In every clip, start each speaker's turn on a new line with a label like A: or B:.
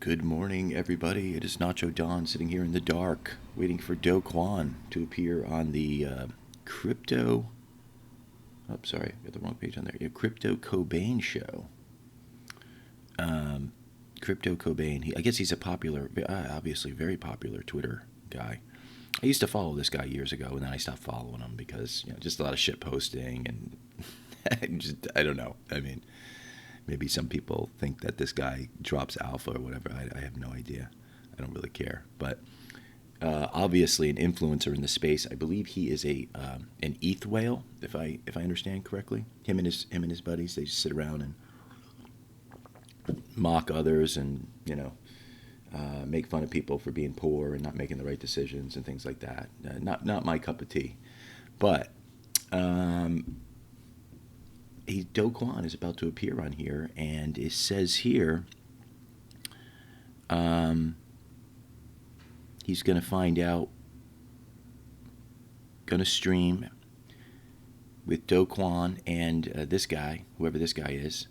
A: Good morning, everybody. It is Nacho Don sitting here in the dark, waiting for Kwon to appear on the crypto. Oh, sorry, I got the wrong page on there. Yeah, Crypto Cobain show. Crypto Cobain. I guess he's a popular, obviously very popular Twitter guy. I used to follow this guy years ago, and then I stopped following him because just a lot of shit posting and I don't know. I mean, maybe some people think that this guy drops alpha or whatever. I have no idea. I don't really care. But obviously an influencer in the space. I believe he is an ETH whale, if I understand correctly. Him and his buddies, they just sit around and mock others and make fun of people for being poor and not making the right decisions and things like that. Not my cup of tea. But Do Kwon is about to appear on here, and it says here he's going to find out, going to stream with Do Kwon and this guy, whoever this guy is,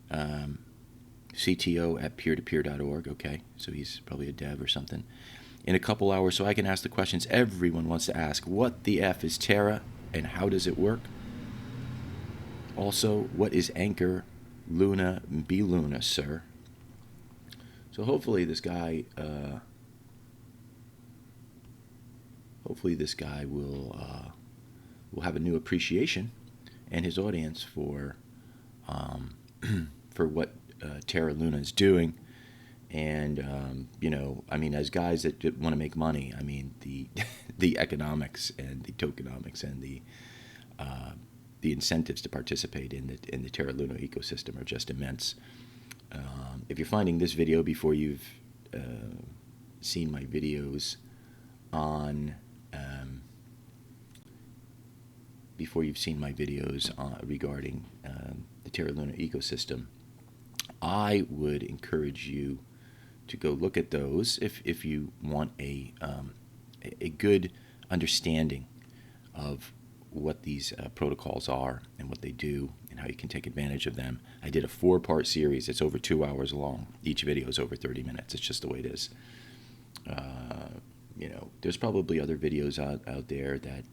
A: CTO at peertopeer.org. Okay, so he's probably a dev or something. In a couple hours, so I can ask the questions everyone wants to ask. What the F is Terra, and how does it work? Also, what is Anchor? Luna, be Luna, sir. So hopefully this guy will have a new appreciation, and his audience for for what Terra Luna is doing. And I mean, as guys that want to make money, I mean the economics and the tokenomics and the incentives to participate in the Terra Luna ecosystem are just immense. If you're finding this video before you've seen my videos on regarding the Terra Luna ecosystem, I would encourage you to go look at those if you want a good understanding of what these protocols are and what they do and how you can take advantage of them. I did a 4-part series. It's over 2 hours long. Each video is over 30 minutes. It's just the way it is. There's probably other videos out there that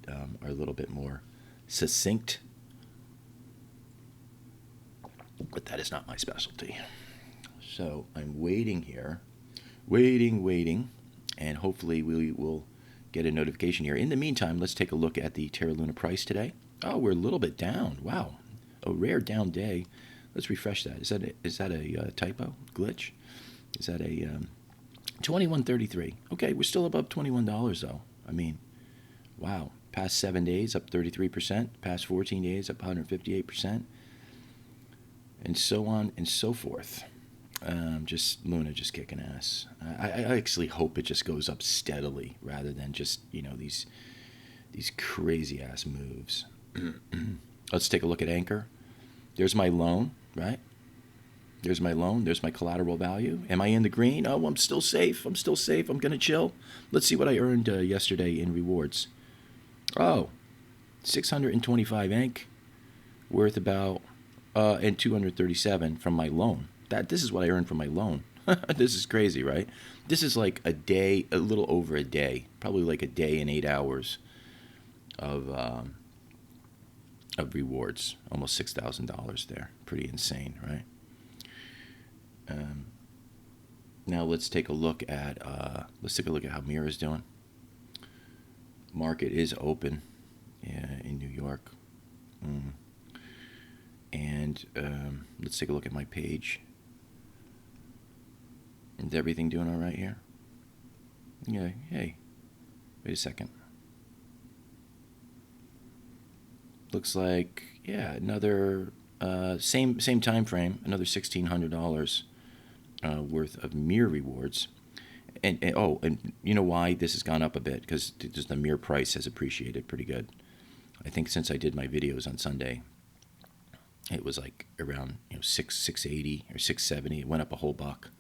A: are a little bit more succinct, but that is not my specialty. So I'm waiting here, waiting, and hopefully we will get a notification here. In the meantime, let's take a look at the Terra Luna price today. Oh, we're a little bit down. Wow, a rare down day. Let's refresh that. Is that a typo glitch? Is that a 21.33? Okay, we're still above $21 though. I mean, wow. Past 7 days up 33%. Past 14 days up 158%, and so on and so forth. Just Luna just kicking ass. I actually hope it just goes up steadily rather than just these crazy ass moves. Let's take a look at Anchor. There's my loan, right? There's my loan. There's my collateral value. Am I in the green? Oh, I'm still safe. I'm gonna chill. Let's see what I earned yesterday in rewards. Oh, 625 Anch, worth about and 237 from my loan. This is what I earned from my loan. This is crazy, right? This is like a day, a little over a day, probably like a day and 8 hours of rewards. Almost $6,000 there. Pretty insane, right? Now let's take a look at how Mira is doing. Market is open in New York. And let's take a look at my page. Is everything doing all right here? Yeah. Hey, wait a second. Looks like another same time frame, another $1,600 worth of Mir rewards. And you know why this has gone up a bit? Because the Mir price has appreciated pretty good. I think since I did my videos on Sunday, it was like around $680 or $670. It went up a whole buck.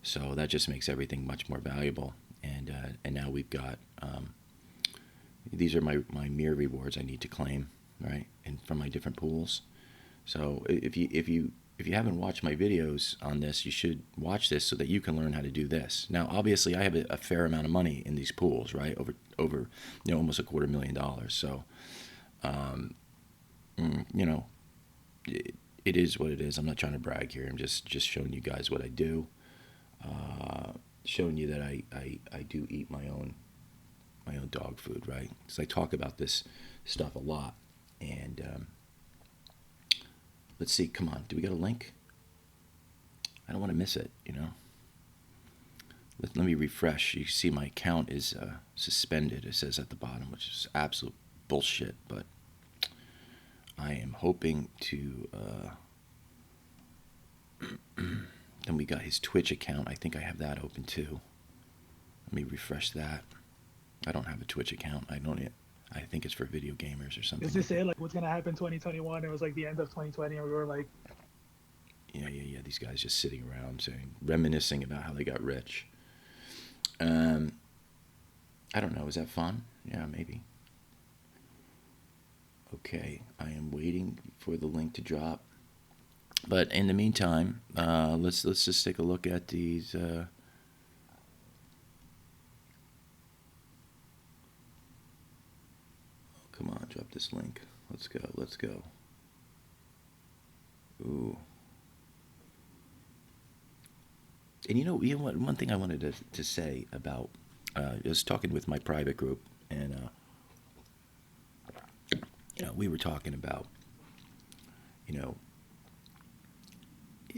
A: So that just makes everything much more valuable. And now we've got these are my Mir rewards I need to claim, right? And from my different pools. So if you if you haven't watched my videos on this, you should watch this so that you can learn how to do this. Now, obviously, I have a fair amount of money in these pools, right? Over almost $250,000. So, it is what it is. I'm not trying to brag here. I'm just showing you guys what I do. Showing you that I do eat my own dog food, right? Because I talk about this stuff a lot. And let's see, come on, do we got a link? I don't want to miss it, Let me refresh. You see my account is suspended, it says at the bottom, which is absolute bullshit, but I am hoping to... Then we got his Twitch account. I think I have that open too. Let me refresh that. I don't have a Twitch account. I think it's for video gamers or something.
B: Does this say like what's gonna happen 2021? It was like the end of 2020, and we were like,
A: yeah. These guys just sitting around reminiscing about how they got rich. I don't know. Is that fun? Yeah, maybe. Okay, I am waiting for the link to drop. But in the meantime, let's just take a look at these. Come on, drop this link. Let's go. Ooh. And you know what? One thing I wanted to say about, I was talking with my private group, and we were talking about,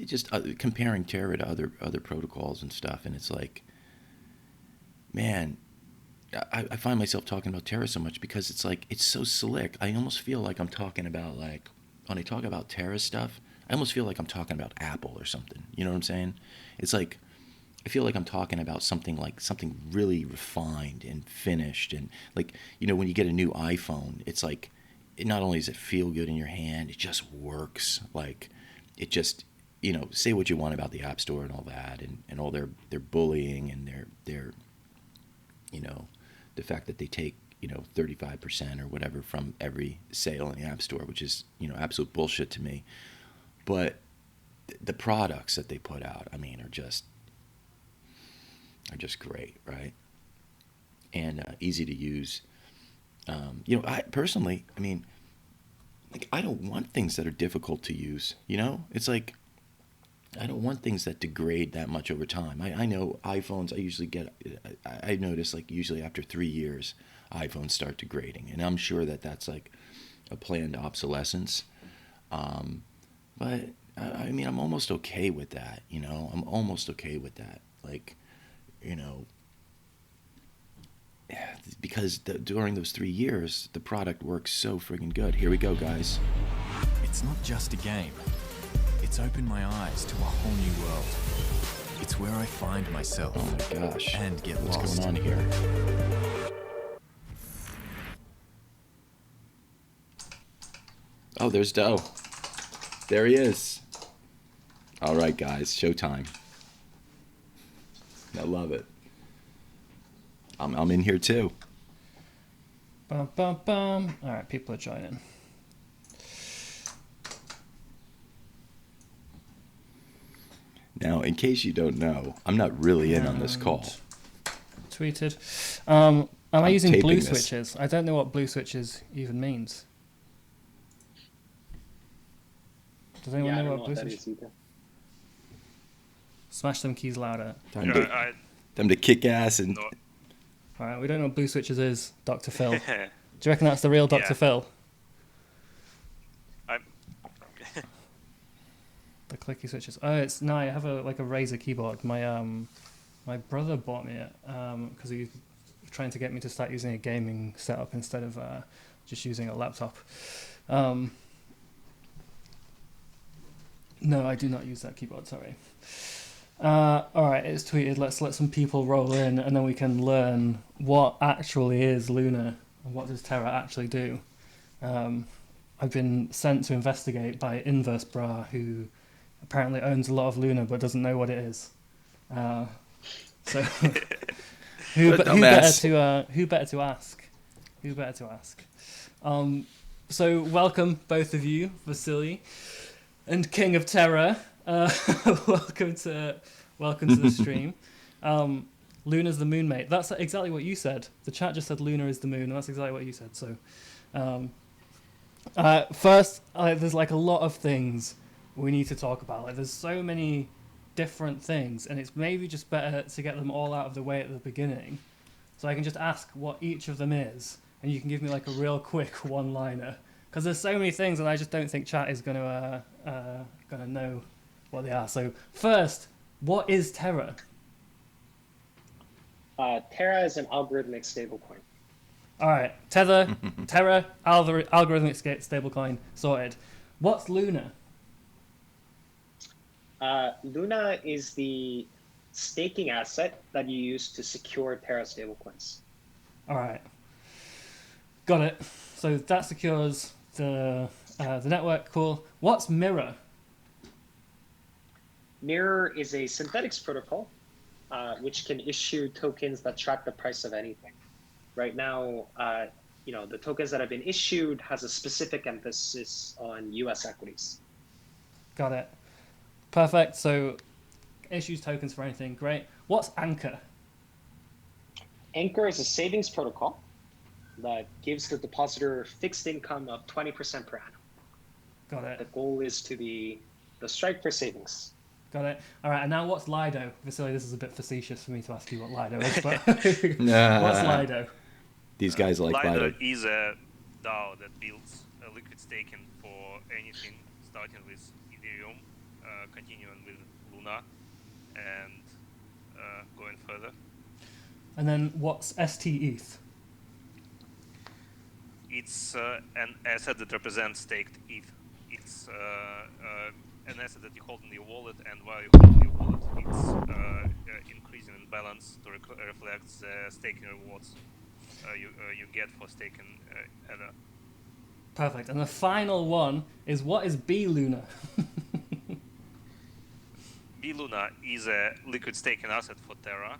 A: just comparing Terra to other protocols and stuff, and it's like, man, I find myself talking about Terra so much because it's like, it's so slick. I almost feel like I'm talking about, like, when I talk about Terra stuff, I almost feel like I'm talking about Apple or something. You know what I'm saying? It's like, I feel like I'm talking about something really refined and finished. And like, when you get a new iPhone, it's like, not only does it feel good in your hand, it just works. Like, it just, say what you want about the App Store and all that, and all their bullying and their the fact that they take 35% or whatever from every sale in the App Store, which is absolute bullshit to me. But the products that they put out, I mean, are just great, right? And easy to use. I personally, I mean, like, I don't want things that are difficult to use. It's like, I don't want things that degrade that much over time. I know iPhones, I notice, like, usually after 3 years, iPhones start degrading. And I'm sure that that's like a planned obsolescence. But, I mean, I'm almost okay with that, I'm almost okay with that. Like, because during those 3 years, the product works so friggin' good. Here we go, guys.
C: It's not just a game. It's opened my eyes to a whole new world. It's where I find myself.
A: Oh my gosh.
C: And get
A: lost.
C: What's
A: going on here? Oh, there's Doe. There he is. All right, guys, showtime. I love it. I'm in here too.
D: Bum, bum, bum. All right, people are joining.
A: Now, in case you don't know, I'm not really in on this call.
D: Tweeted. Am I using blue
A: this.
D: switches? I don't know what blue switches even means. Does anyone know what blue switches? Smash them keys louder.
A: Time to kick ass and.
D: All right, we don't know what blue switches is, Dr. Phil. Do you reckon that's the real Dr. Phil? The clicky switches. Oh, I have a Razer keyboard. My brother bought me it because he was trying to get me to start using a gaming setup instead of just using a laptop. No, I do not use that keyboard. Sorry. All right, it's tweeted. Let's let some people roll in, and then we can learn what actually is Luna and what does Terra actually do. I've been sent to investigate by Inverse Bra, who apparently owns a lot of Luna but doesn't know what it is. So who better to ask? Who better to ask? So welcome both of you, Vasily. and King of Terra. Welcome to the stream. Luna's the moon mate. That's exactly what you said. The chat just said Luna is the moon, and that's exactly what you said. So, first, there's like a lot of things we need to talk about. Like, there's so many different things, and it's maybe just better to get them all out of the way at the beginning, so I can just ask what each of them is, and you can give me like a real quick one-liner. Because there's so many things, and I just don't think chat is gonna know what they are. So first, what is Terra?
E: Terra is an algorithmic stablecoin.
D: All right, Terra, algorithmic stablecoin, sorted. What's Luna?
E: Luna is the staking asset that you use to secure Terra stablecoins.
D: All right, got it. So that secures the network. Cool. What's Mirror?
E: Mirror is a synthetics protocol, which can issue tokens that track the price of anything. Right now, the tokens that have been issued has a specific emphasis on U.S. equities.
D: Got it. Perfect. So issues tokens for anything. Great. What's Anchor?
E: Anchor is a savings protocol that gives the depositor fixed income of 20% per annum.
D: Got it.
E: The goal is to be the strike for savings.
D: Got it. All right. And now what's LIDO? Vasily, this is a bit facetious for me to ask you what LIDO is, but what's LIDO?
A: These guys like LIDO.
F: LIDO is a DAO that builds a liquid staking for anything, starting with Ethereum, continuing with Luna, and going further.
D: And then what's ST-ETH?
F: It's an asset that represents staked ETH. It's an asset that you hold in your wallet, and while you hold in your wallet, it's increasing in balance to reflect the staking rewards you get for staking Ether.
D: Perfect. And the final one is, what is B-Luna?
F: B-Luna is a liquid staking asset for Terra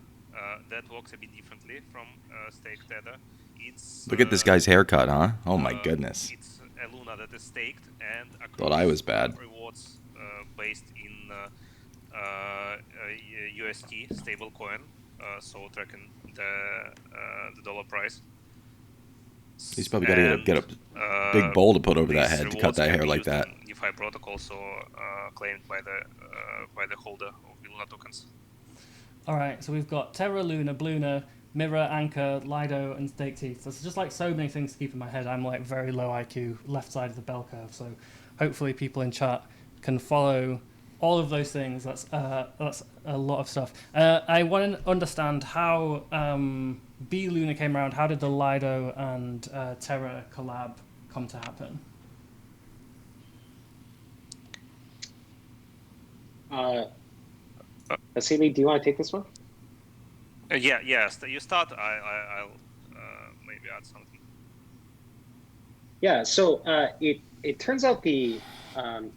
F: that works a bit differently from staked Tether.
A: Look at this guy's haircut, huh? Oh my goodness.
F: It's a Luna that is staked and
A: thought I was bad.
F: Rewards based in UST stablecoin, so tracking the dollar price.
A: He's probably got to get a big bowl to put over that head to cut that hair like that.
F: DeFi protocol, so claimed by the holder of Luna tokens.
D: All right, so we've got Terra, Luna, Bluna, Mirror, Anchor, Lido, and Staked ETH. There's just like so many things to keep in my head. I'm like very low IQ, left side of the bell curve. So hopefully people in chat can follow all of those things. That's a lot of stuff. I want to understand how B-Luna came around. How did the Lido and Terra collab come to happen?
E: Vasily, do you want to take this one?
F: Yes. You start. I'll maybe add something.
E: Yeah. So it turns out the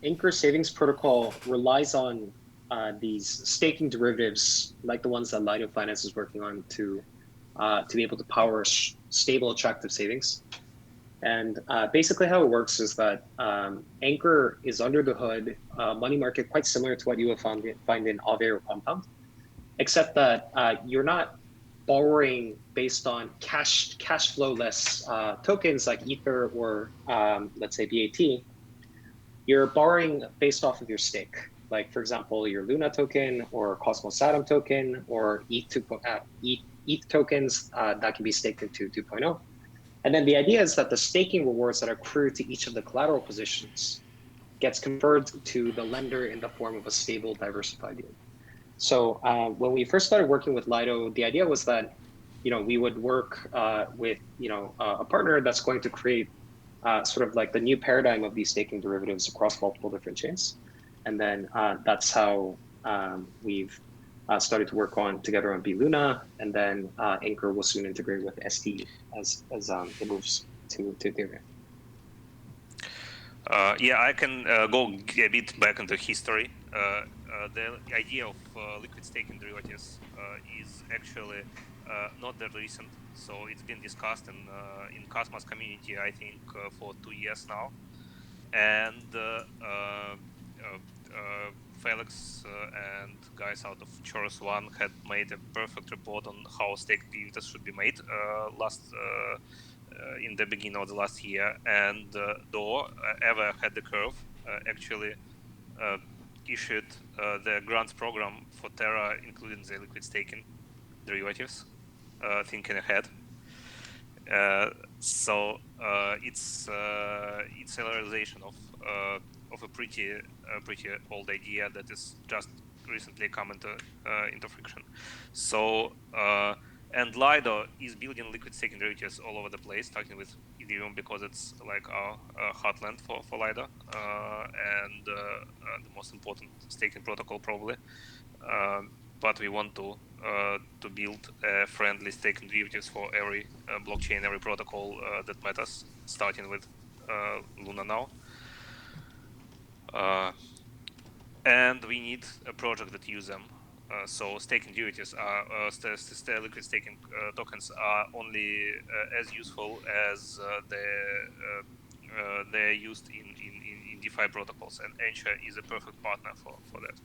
E: Anchor savings protocol relies on these staking derivatives, like the ones that Lido Finance is working on, to be able to power stable, attractive savings. And basically how it works is that Anchor is under the hood money market, quite similar to what you would find in Aave or Compound, except that you're not borrowing based on cash flow-less tokens like Ether or let's say BAT. You're borrowing based off of your stake. Like, for example, your Luna token or Cosmos Atom token or ETH tokens that can be staked into 2.0. And then the idea is that the staking rewards that accrue to each of the collateral positions gets conferred to the lender in the form of a stable, diversified yield. So when we first started working with Lido, the idea was that we would work with a partner that's going to create sort of like the new paradigm of these staking derivatives across multiple different chains. And then that's how we've started to work together on B-Luna, and then Anchor will soon integrate with ST as it moves to Ethereum.
F: I can go a bit back into history. The idea of liquid staking derivatives is actually not that recent. So it's been discussed in Cosmos community, I think, for 2 years now. And Felix and guys out of Chorus One had made a perfect report on how staked derivatives should be made in the beginning of the last year, and DAO, ever had the curve, actually issued the grants program for Terra, including the liquid staking derivatives, thinking ahead. So it's a realization of a pretty old idea that is just recently come into friction. So and LIDO is building liquid staking derivatives all over the place, starting with Ethereum because it's like our heartland for LIDO and the most important staking protocol probably. But we want to build friendly staking derivatives for every blockchain, every protocol that matters, starting with Luna now. And we need a project that use them. So staking derivatives are liquid staking tokens are only as useful as they're used in DeFi protocols, and Anchor is a perfect partner for that.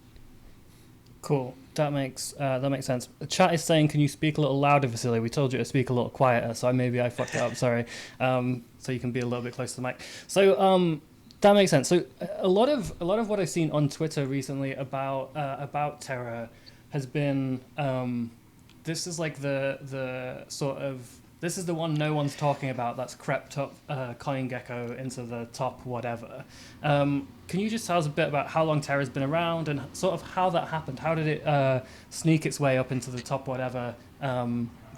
D: Cool. That makes sense. The chat is saying, can you speak a little louder, Vasily? We told you to speak a little quieter, so maybe I fucked it up. Sorry. So you can be a little bit closer to the mic. So that makes sense. So a lot of what I've seen on Twitter recently about Terra has been this is like the sort of, this is the one no one's talking about that's crept up CoinGecko into the top whatever. Can you just tell us a bit about how long Terra's been around and sort of how that happened? How did it sneak its way up into the top whatever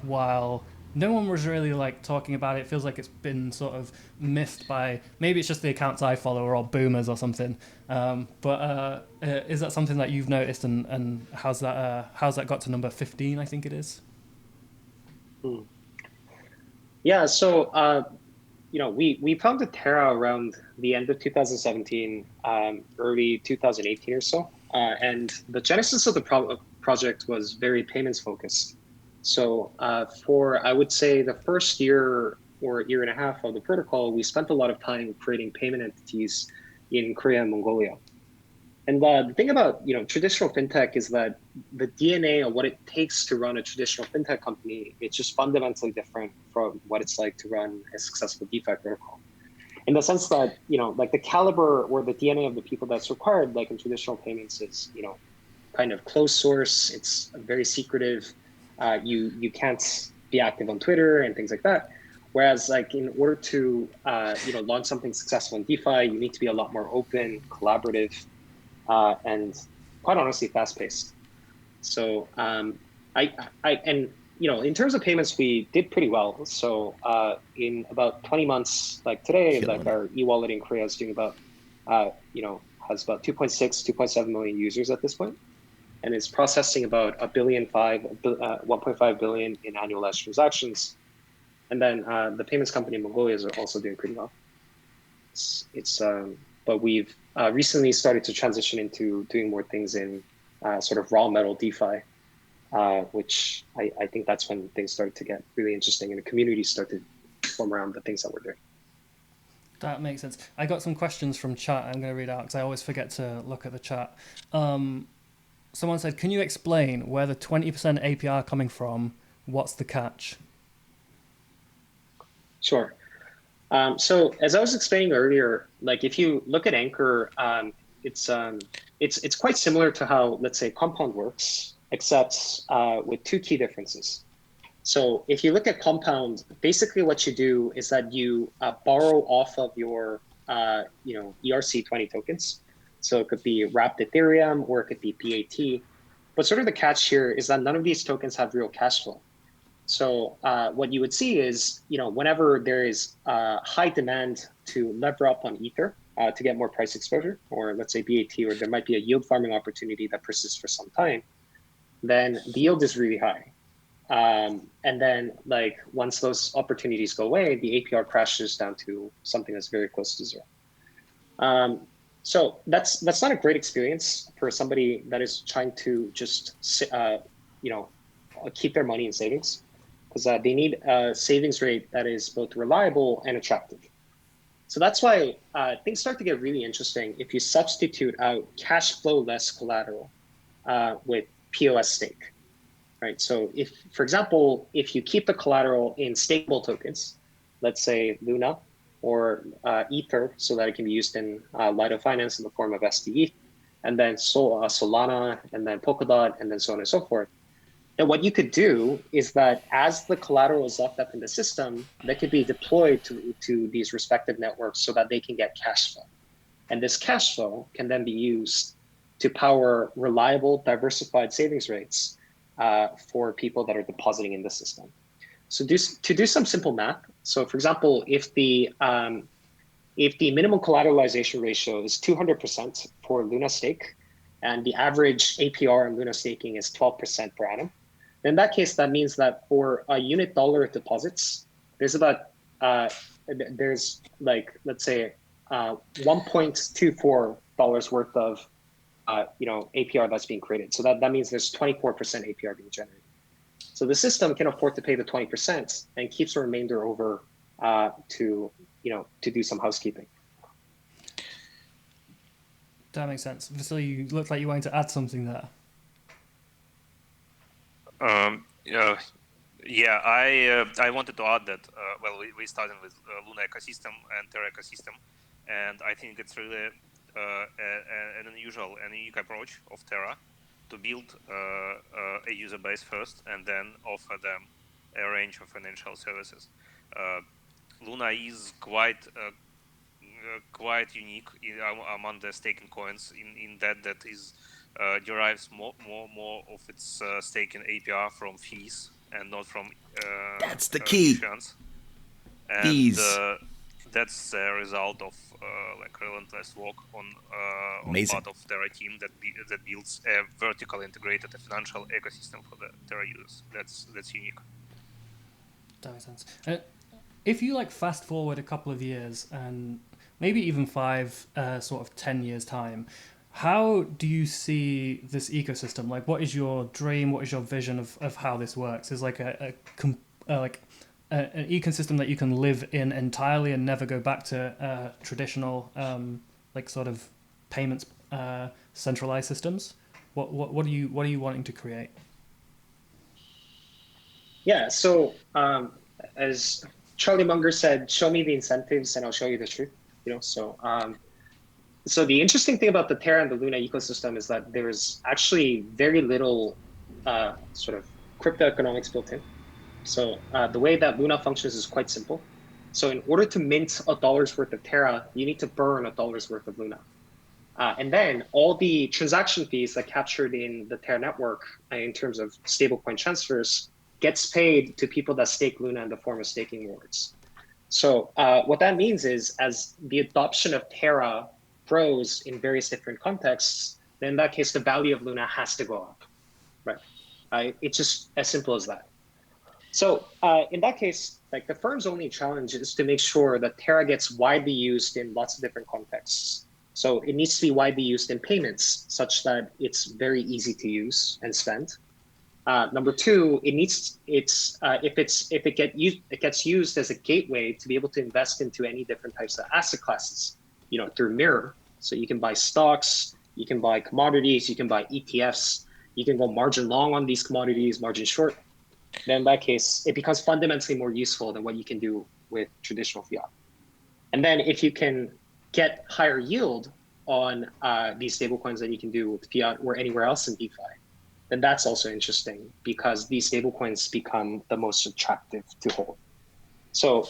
D: while no one was really like talking about it? It feels like it's been sort of missed by, maybe it's just the accounts I follow or all boomers or something. But is that something that you've noticed, and how's that got to number 15, I think it is?
E: Yeah, so we founded Terra around the end of 2017, early 2018 or so, and the genesis of the project was very payments focused. So for, I would say, the first year or year and a half of the protocol, we spent a lot of time creating payment entities in Korea and Mongolia. And the thing about traditional fintech is that the DNA of what it takes to run a traditional fintech company, it's just fundamentally different from what it's like to run a successful DeFi protocol. In the sense that like the caliber or the DNA of the people that's required, like in traditional payments, is kind of closed source. It's very secretive. You can't be active on Twitter and things like that. Whereas like in order to launch something successful in DeFi, you need to be a lot more open, collaborative, and quite honestly fast-paced. So in terms of payments, we did pretty well. So in about 20 months, like today, like our e-wallet in Korea is doing about has about 2.7 million users at this point, and it's processing about 1.5 billion in annualized transactions. And then the payments company in Mongolia is also doing pretty well. But we've recently started to transition into doing more things in sort of raw metal DeFi, which I think that's when things started to get really interesting and the community started to form around the things that we're doing.
D: That makes sense. I got some questions from chat I'm going to read out because I always forget to look at the chat. Someone said, can you explain where the 20% APR are coming from? What's the catch?
E: Sure. So as I was explaining earlier, like if you look at Anchor, it's quite similar to how, let's say, Compound works, except with two key differences. So if you look at Compound, basically what you do is that you borrow off of your ERC20 tokens. So it could be wrapped Ethereum or it could be BAT. But sort of the catch here is that none of these tokens have real cash flow. So what you would see is, whenever there is high demand to lever up on Ether to get more price exposure, or let's say BAT, or there might be a yield farming opportunity that persists for some time, then the yield is really high. And then like once those opportunities go away, the APR crashes down to something that's very close to zero. So that's not a great experience for somebody that is trying to just keep their money in savings, because they need a savings rate that is both reliable and attractive. So that's why things start to get really interesting if you substitute out cash flow less collateral with POS stake, right? So if, for example, if you keep the collateral in stakeable tokens, let's say Luna or Ether, so that it can be used in LIDO finance in the form of SDE, and then Solana, and then Polkadot, and then so on and so forth. And what you could do is that as the collateral is locked up in the system, that could be deployed to these respective networks so that they can get cash flow. And this cash flow can then be used to power reliable, diversified savings rates for people that are depositing in the system. So to do some simple math, so for example, if the minimum collateralization ratio is 200% for Luna stake, and the average APR on Luna staking is 12% per annum, in that case, that means that for a unit dollar of deposits, there's about, there's like, let's say, $1.24 worth of, APR that's being created. So that means there's 24% APR being generated. So the system can afford to pay the 20% and keeps the remainder over to do some housekeeping.
D: That makes sense. Vasily, you look like you wanted to add something there.
F: Yeah, I wanted to add that, we started with Luna ecosystem and Terra ecosystem, and I think it's really an unusual and unique approach of Terra to build a user base first and then offer them a range of financial services. Luna is quite unique among the staking coins in that is derives more of its staking APR from fees and not from
A: That's the key.
F: issuance. And
A: Fees.
F: That's a result of like relentless work on part of Terra team that builds a vertically integrated financial ecosystem for the Terra users. That's unique.
D: That makes sense. If you like fast forward a couple of years and maybe even 5, sort of 10 years time, how do you see this ecosystem? Like, what is your dream? What is your vision of how this works? Is like an ecosystem that you can live in entirely and never go back to traditional like sort of payments centralized systems? What are you wanting to create?
E: Yeah, so as Charlie Munger said, show me the incentives and I'll show you the truth. So the interesting thing about the Terra and the Luna ecosystem is that there's actually very little sort of crypto economics built in. So the way that Luna functions is quite simple. So in order to mint $1 worth of Terra, you need to burn $1 worth of Luna. And then all the transaction fees that captured in the Terra network in terms of stablecoin transfers gets paid to people that stake Luna in the form of staking rewards. So what that means is as the adoption of Terra grows in various different contexts, then in that case, the value of Luna has to go up, right? It's just as simple as that. So in that case, like the firm's only challenge is to make sure that Terra gets widely used in lots of different contexts. So it needs to be widely used in payments such that it's very easy to use and spend. Number two, it gets used as a gateway to be able to invest into any different types of asset classes, through Mirror. So you can buy stocks, you can buy commodities, you can buy ETFs, you can go margin long on these commodities, margin short. Then in that case, it becomes fundamentally more useful than what you can do with traditional fiat. And then if you can get higher yield on these stablecoins than you can do with fiat or anywhere else in DeFi, then that's also interesting because these stablecoins become the most attractive to hold. So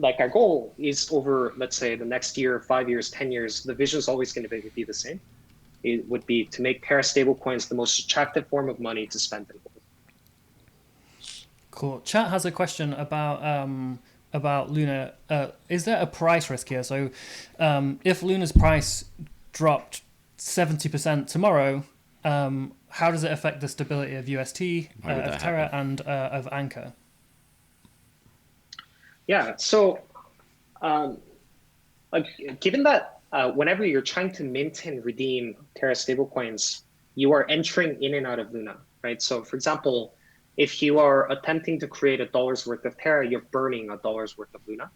E: like our goal is over, let's say, the next year, 5 years, 10 years, the vision is always going to be the same. It would be to make Terra stablecoins the most attractive form of money to spend and hold.
D: Cool. Chat has a question about Luna. Is there a price risk here? So if Luna's price dropped 70% tomorrow, how does it affect the stability of UST, of Terra, and of Anchor?
E: Yeah, so given that whenever you're trying to mint and redeem Terra stablecoins, you are entering in and out of Luna, right? So for example, if you are attempting to create $1 worth of Terra, you're burning $1 worth of Luna.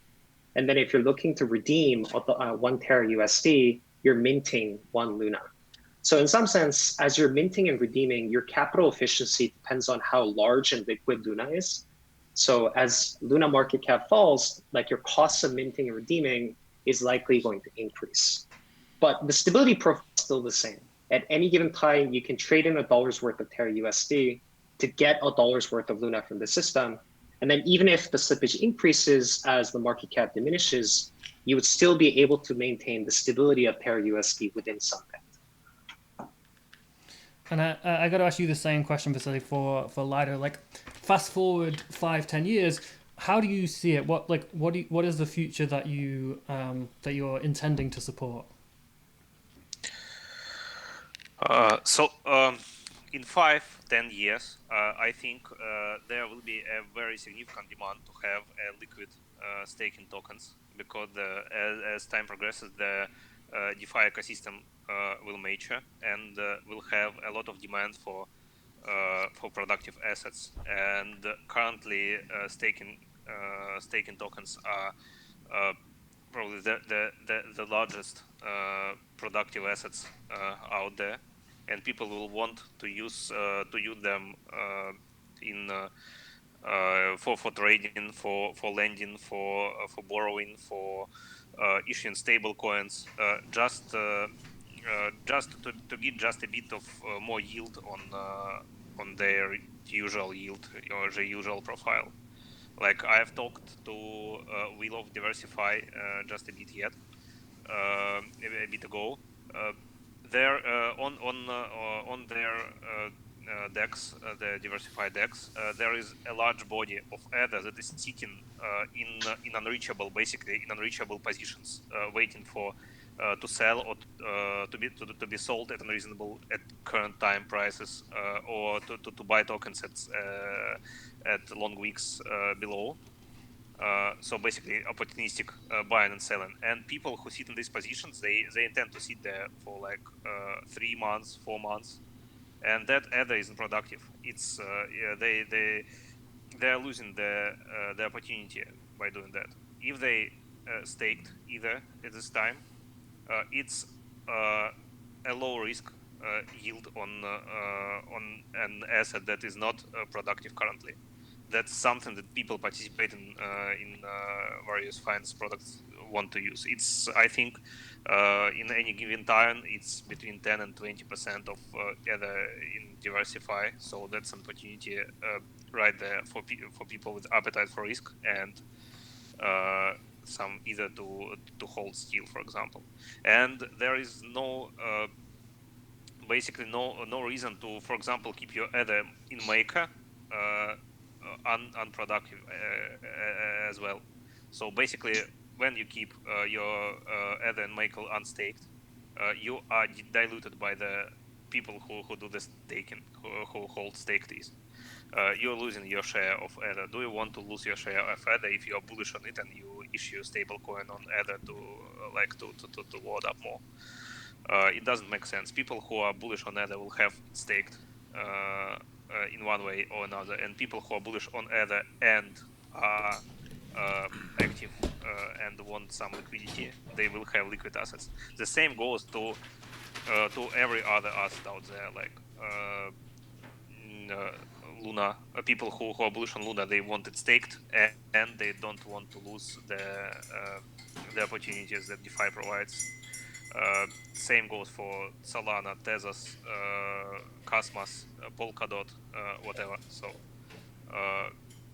E: And then if you're looking to redeem 1 Terra USD, you're minting 1 Luna. So in some sense, as you're minting and redeeming, your capital efficiency depends on how large and liquid Luna is. So as Luna market cap falls, like your costs of minting and redeeming is likely going to increase. But the stability profile is still the same. At any given time, you can trade in $1 worth of Terra USD to get $1 worth of Luna from the system. And then even if the slippage increases as the market cap diminishes, you would still be able to maintain the stability of Terra USD within some band.
D: And I got to ask you the same question, Vasily, for LIDO. Like, fast forward 5-10 years, how do you see it? What is the future that you're intending to support?
F: In 5-10 years, I think there will be a very significant demand to have a liquid staking tokens, because as time progresses, the DeFi ecosystem will mature and will have a lot of demand for productive assets. And currently, staking tokens are probably the largest productive assets out there, and people will want to use them for trading, for lending, for borrowing, for issuing stable coins, just to get just a bit of more yield on their usual yield or the usual profile. Like, I've talked to Will of Diversify just a bit ago. They're on their DEX, the diversified DEX, there is a large body of Ether that is sitting in unreachable positions, waiting for to sell or to be sold at unreasonable at current time prices, or to buy tokens at long wicks below. So basically opportunistic buying and selling. And people who sit in these positions, they intend to sit there for like 3 months, 4 months, and that Ether isn't productive. It's they're losing the opportunity by doing that. If they staked Ether at this time, it's a low risk yield on an asset that is not productive currently. That's something that people participating in various finance products want to use. It's, I think, in any given time, it's between 10 and 20% of Ether in diversify. So that's an opportunity right there for people with appetite for risk and some either to hold still, for example. And there is no basically no reason to, for example, keep your Ether in Maker unproductive as well. So basically, when you keep your Ether and Maker unstaked, you are diluted by the people who do the staking, who hold stake these. You're losing your share of Ether. Do you want to lose your share of Ether if you're bullish on it and you issue a stable coin on Ether to load up more? It doesn't make sense. People who are bullish on Ether will have it staked in one way or another, and people who are bullish on Ether and are active and want some liquidity, they will have liquid assets. The same goes to every other asset out there, like Luna. People who are bullish on Luna, they want it staked, and they don't want to lose the opportunities that DeFi provides. Same goes for Solana, Tezos, Cosmos, Polkadot, whatever. So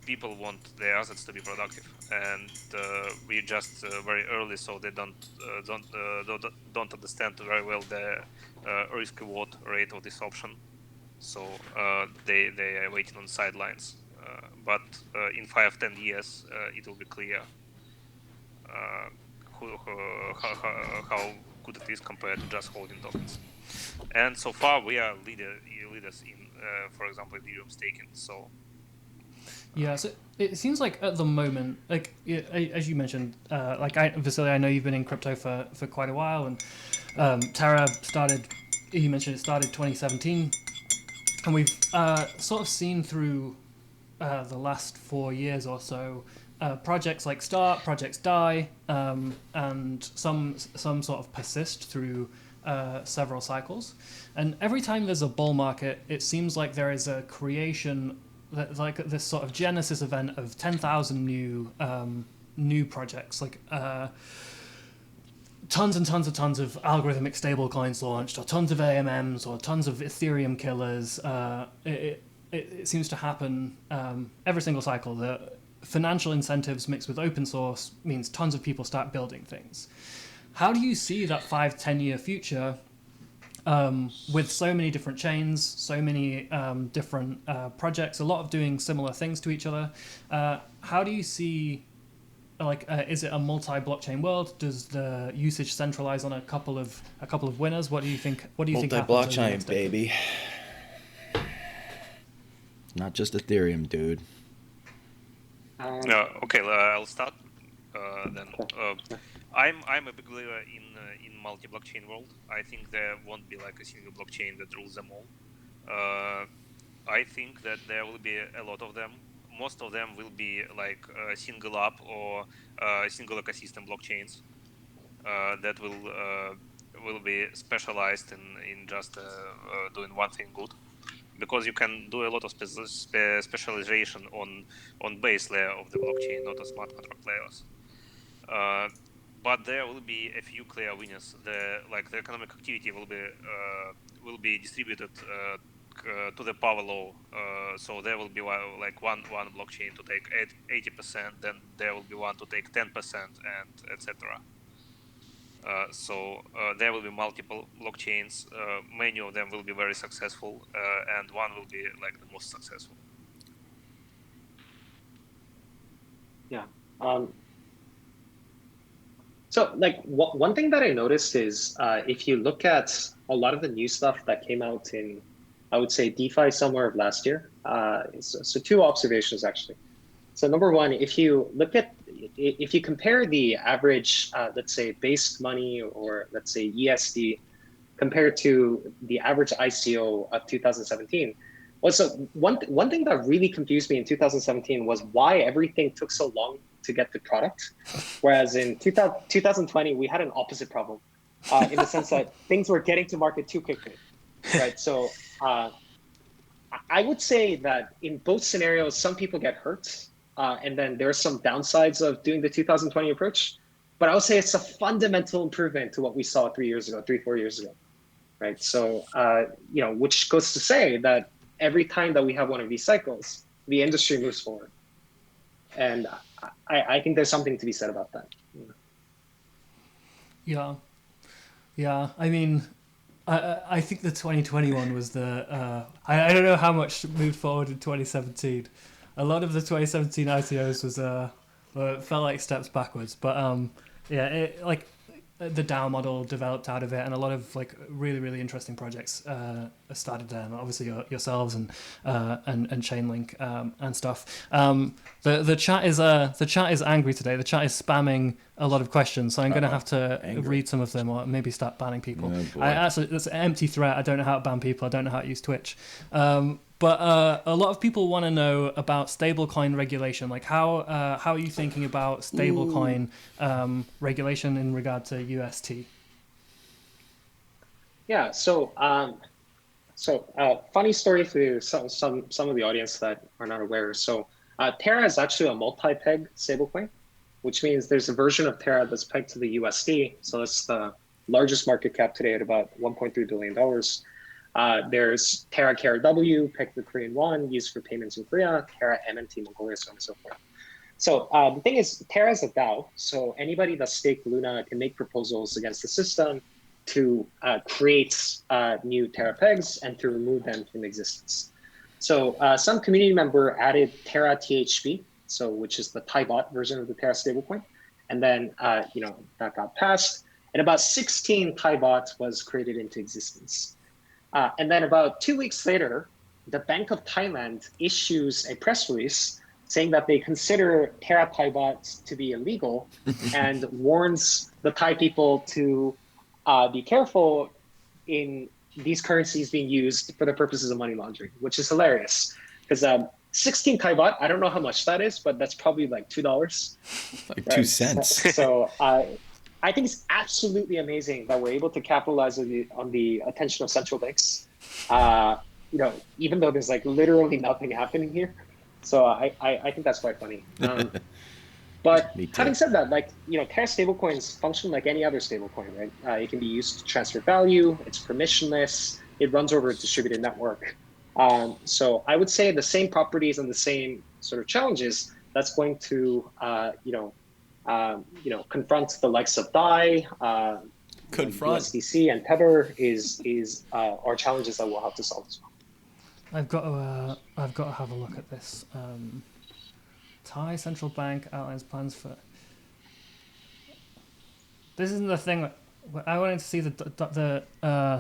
F: people want their assets to be productive, and we're just very early, so they don't understand very well the risk reward rate of this option. So they are waiting on the sidelines. But in 5-10 years, it will be clear how good it is compared to just holding tokens. And so far, we are leaders in, for example, Ethereum staking. So
D: yeah, so it seems like at the moment, like as you mentioned, Vasily, I know you've been in crypto for quite a while, and Terra started. You mentioned it started 2017, and we've sort of seen through the last 4 years or so projects like start, projects die, and some sort of persist through several cycles. And every time there's a bull market, it seems like there is a creation, like this sort of genesis event of 10,000 new projects, like tons and tons of algorithmic stablecoins launched, or tons of AMMs, or tons of Ethereum killers. It seems to happen every single cycle. The financial incentives mixed with open source means tons of people start building things. How do you see that 5-10 year future with so many different chains, so many different projects, a lot of doing similar things to each other? How do you see, is it a multi-blockchain world? Does the usage centralize on a couple of winners? What do you think? What do you think happens over the
A: Multi-blockchain,
D: next decade?
A: baby. Not just Ethereum, dude.
F: Okay, I'll start then. I'm a big believer in multi-blockchain world. I think there won't be like a single blockchain that rules them all. I think that there will be a lot of them. Most of them will be like single app or single ecosystem blockchains that will be specialized in just doing one thing good. Because you can do a lot of specialization on base layer of the blockchain, not on smart contract layers. But there will be a few clear winners. The economic activity will be distributed to the power law. So there will be like one blockchain to take 80%, then there will be one to take 10%, and etc. So there will be multiple blockchains. Many of them will be very successful, and one will be like the most successful.
E: Yeah. So like one thing that I noticed is if you look at a lot of the new stuff that came out in, I would say, DeFi somewhere of last year. So two observations actually. So number one, if you compare the average, let's say, base money, or let's say ESD, compared to the average ICO of 2017, well, so one thing that really confused me in 2017 was why everything took so long to get the product, whereas in 2020 we had an opposite problem, in the sense that things were getting to market too quickly, right? So I would say that in both scenarios, some people get hurt. And then there are some downsides of doing the 2020 approach, but I would say it's a fundamental improvement to what we saw 4 years ago, right? So, which goes to say that every time that we have one of these cycles, the industry moves forward. And I think there's something to be said about that.
D: Yeah. I mean, I think the 2021 was the, I don't know how much moved forward in 2017. A lot of the 2017 ICOs felt like steps backwards, but the DAO model developed out of it, and a lot of like really interesting projects started there. And obviously yourselves and Chainlink and stuff. The chat is angry today. The chat is spamming a lot of questions, so I'm going to have to read some of them, or maybe start banning people. It's an empty threat. I don't know how to ban people. I don't know how to use Twitch. But a lot of people want to know about stablecoin regulation. Like how are you thinking about stablecoin regulation in regard to UST? Yeah.
E: So funny story for some of the audience that are not aware. So Terra is actually a multi-peg stablecoin, which means there's a version of Terra that's pegged to the USD. So that's the largest market cap today at about $1.3 billion. There's Terra KRW, pegged to the Korean won, used for payments in Korea, Terra MNT Mongolia, so on and so forth. So the thing is, Terra is a DAO, so anybody that staked Luna can make proposals against the system to create new Terra pegs and to remove them from existence. So some community member added Terra THB, which is the Thai bot version of the Terra stablecoin, and then that got passed, and about 16 Thai bots was created into existence. And then about 2 weeks later, the Bank of Thailand issues a press release saying that they consider Terra Thai bots to be illegal and warns the Thai people to be careful in these currencies being used for the purposes of money laundering, which is hilarious. Because 16 Thai baht. I don't know how much that is, but that's probably like $2.
A: Like
E: Right.
A: 2 cents.
E: So I think it's absolutely amazing that we're able to capitalize on the attention of central banks. Even though there's like literally nothing happening here. So I think that's quite funny. But having said that, like, Terra stablecoins function like any other stablecoin, right? It can be used to transfer value. It's permissionless. It runs over a distributed network. So I would say the same properties and the same sort of challenges that's going to, confront the likes of DAI, USDC, and Tether are challenges that we'll have to solve as well.
D: I've got to have a look at this. Thai central bank outlines plans for. This isn't the thing. I wanted to see the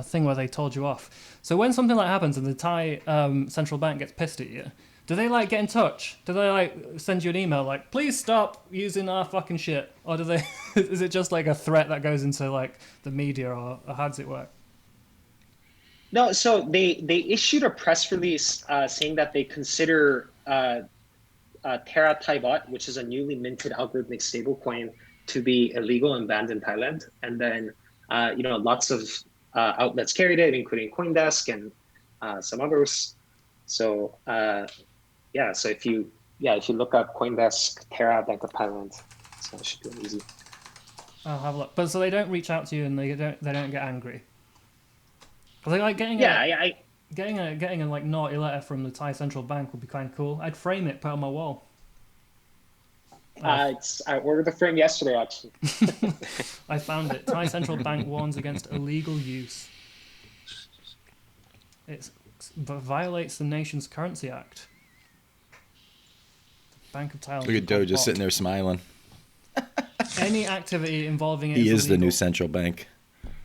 D: thing where they told you off. So when something like happens and the Thai central bank gets pissed at you, do they like get in touch? Do they like send you an email like, please stop using our fucking shit? Or do they? Is it just like a threat that goes into like the media, or how does it work?
E: No, so they issued a press release saying that they consider Terra Thai baht, which is a newly minted algorithmic stablecoin, to be illegal and banned in Thailand. And then, lots of outlets carried it, including CoinDesk and some others. So, so if you look up CoinDesk Terra Bank of Thailand, so it should be easy.
D: I'll have a look. But so they don't reach out to you and they don't get angry. Are they like getting getting a like naughty letter from the Thai central bank would be kind of cool. I'd frame it, put it on my wall.
E: I ordered the frame yesterday, actually.
D: I found it. Thai central bank warns against illegal use. It violates the nation's currency act. The Bank of Thailand.
A: Look at Doe just sitting there smiling.
D: Any activity involving it
A: He is
D: illegal.
A: the new central bank.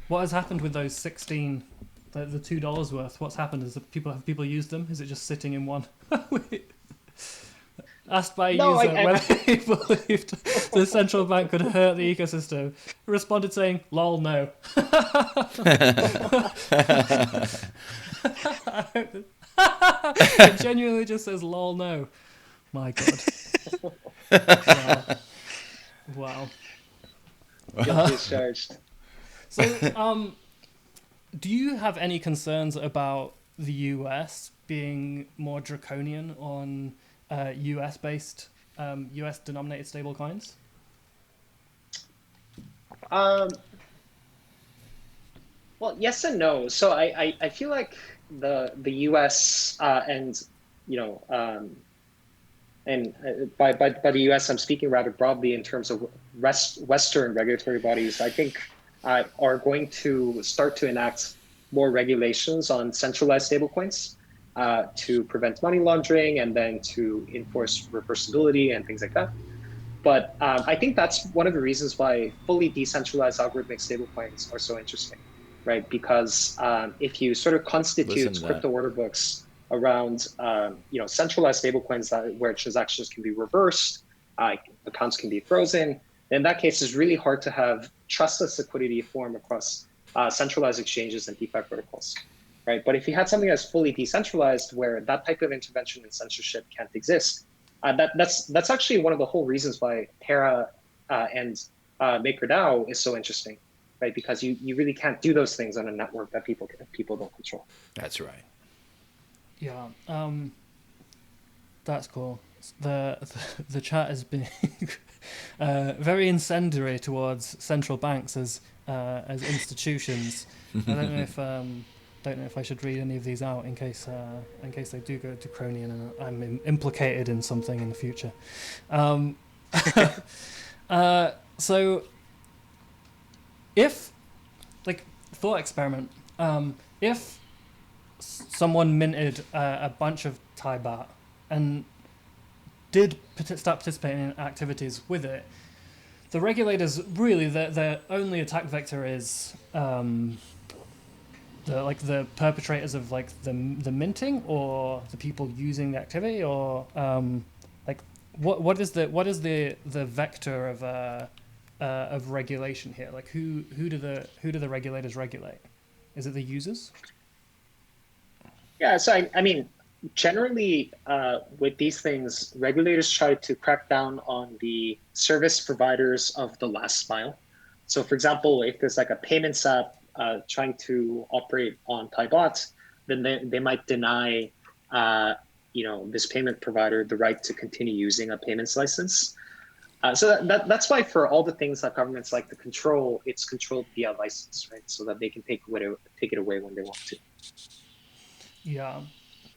D: What has happened with those 16, the $2 worth? What's happened? Have people used them? Is it just sitting in one? Asked by a user whether he believed the central bank could hurt the ecosystem, responded saying, "Lol, no." It genuinely just says, "Lol, no." My God. Wow.
E: Discharged.
D: So, do you have any concerns about the US being more draconian on US-based, US-denominated stablecoins?
E: Well, yes and no. So I feel like the US and by the US, I'm speaking rather broadly in terms of Western regulatory bodies, I think are going to start to enact more regulations on centralized stablecoins to prevent money laundering and then to enforce reversibility and things like that. But I think that's one of the reasons why fully decentralized algorithmic stablecoins are so interesting, right? Because if you sort of constitute crypto order books around centralized stablecoins where transactions can be reversed, accounts can be frozen, in that case, it's really hard to have trustless liquidity form across centralized exchanges and DeFi protocols, right? But if you had something that's fully decentralized where that type of intervention and censorship can't exist, that's actually one of the whole reasons why Terra and MakerDAO is so interesting, right? Because you really can't do those things on a network that people don't control.
A: That's right.
D: Yeah, that's cool. The chat has been very incendiary towards central banks as institutions. I don't know if I should read any of these out in case they do go draconian and I'm implicated in something in the future. So, if thought experiment, if someone minted a bunch of Thai baht and did start participating in activities with it, the regulators really their only attack vector is the perpetrators of the minting or the people using the activity, or what is the vector of regulation here? Like who do the regulators regulate? Is it the users?
E: Yeah, so I mean, generally, with these things, regulators try to crack down on the service providers of the last mile. So, for example, if there's like a payments app trying to operate on Taibot, then they might deny, this payment provider the right to continue using a payments license. So that's why for all the things that governments like to control, it's controlled via license, right? So that they can take it away when they want to.
D: Yeah,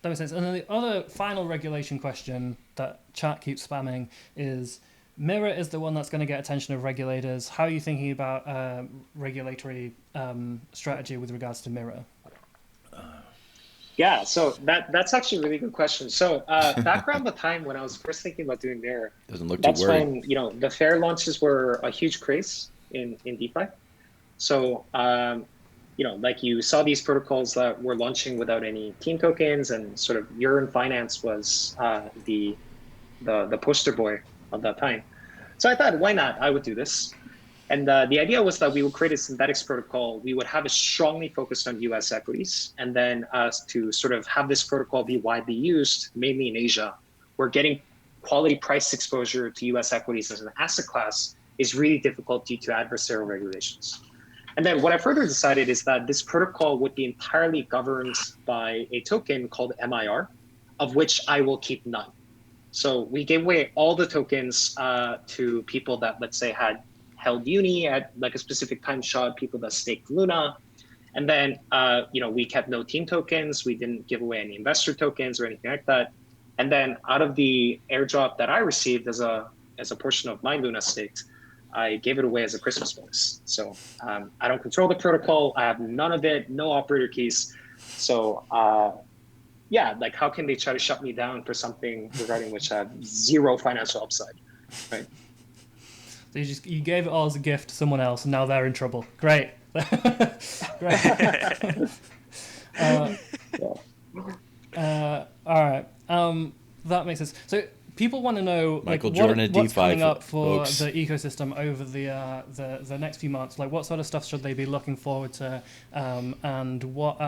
D: that makes sense. And then the other final regulation question that chat keeps spamming is, Mirror is the one that's going to get attention of regulators. How are you thinking about regulatory strategy with regards to Mirror?
E: Yeah, so that's actually a really good question. So back around the time when I was first thinking about doing Mirror,
A: Doesn't look too
E: that's
A: worried.
E: when the fair launches were a huge craze in DeFi. So like you saw these protocols that were launching without any team tokens, and sort of Urine Finance was the poster boy of that time. So I thought, why not? I would do this. And the idea was that we would create a synthetics protocol. We would have it strongly focused on US equities, and then to sort of have this protocol be widely used, mainly in Asia, where getting quality price exposure to US equities as an asset class is really difficult due to adversarial regulations. And then what I further decided is that this protocol would be entirely governed by a token called MIR, of which I will keep none. So we gave away all the tokens to people that, let's say, had held uni at like a specific time shot, people that staked Luna. And then, we kept no team tokens. We didn't give away any investor tokens or anything like that. And then out of the airdrop that I received as a portion of my Luna staked, I gave it away as a Christmas bonus. So I don't control the protocol. I have none of it, no operator keys. So like how can they try to shut me down for something regarding which I have zero financial upside, right?
D: So you gave it all as a gift to someone else, and now they're in trouble. Great. Great. All right. That makes sense. So people want to know
A: Michael Jordan at
D: what's
A: DeFi,
D: coming up for
A: folks.
D: the ecosystem over the next few months. Like, what sort of stuff should they be looking forward to, and what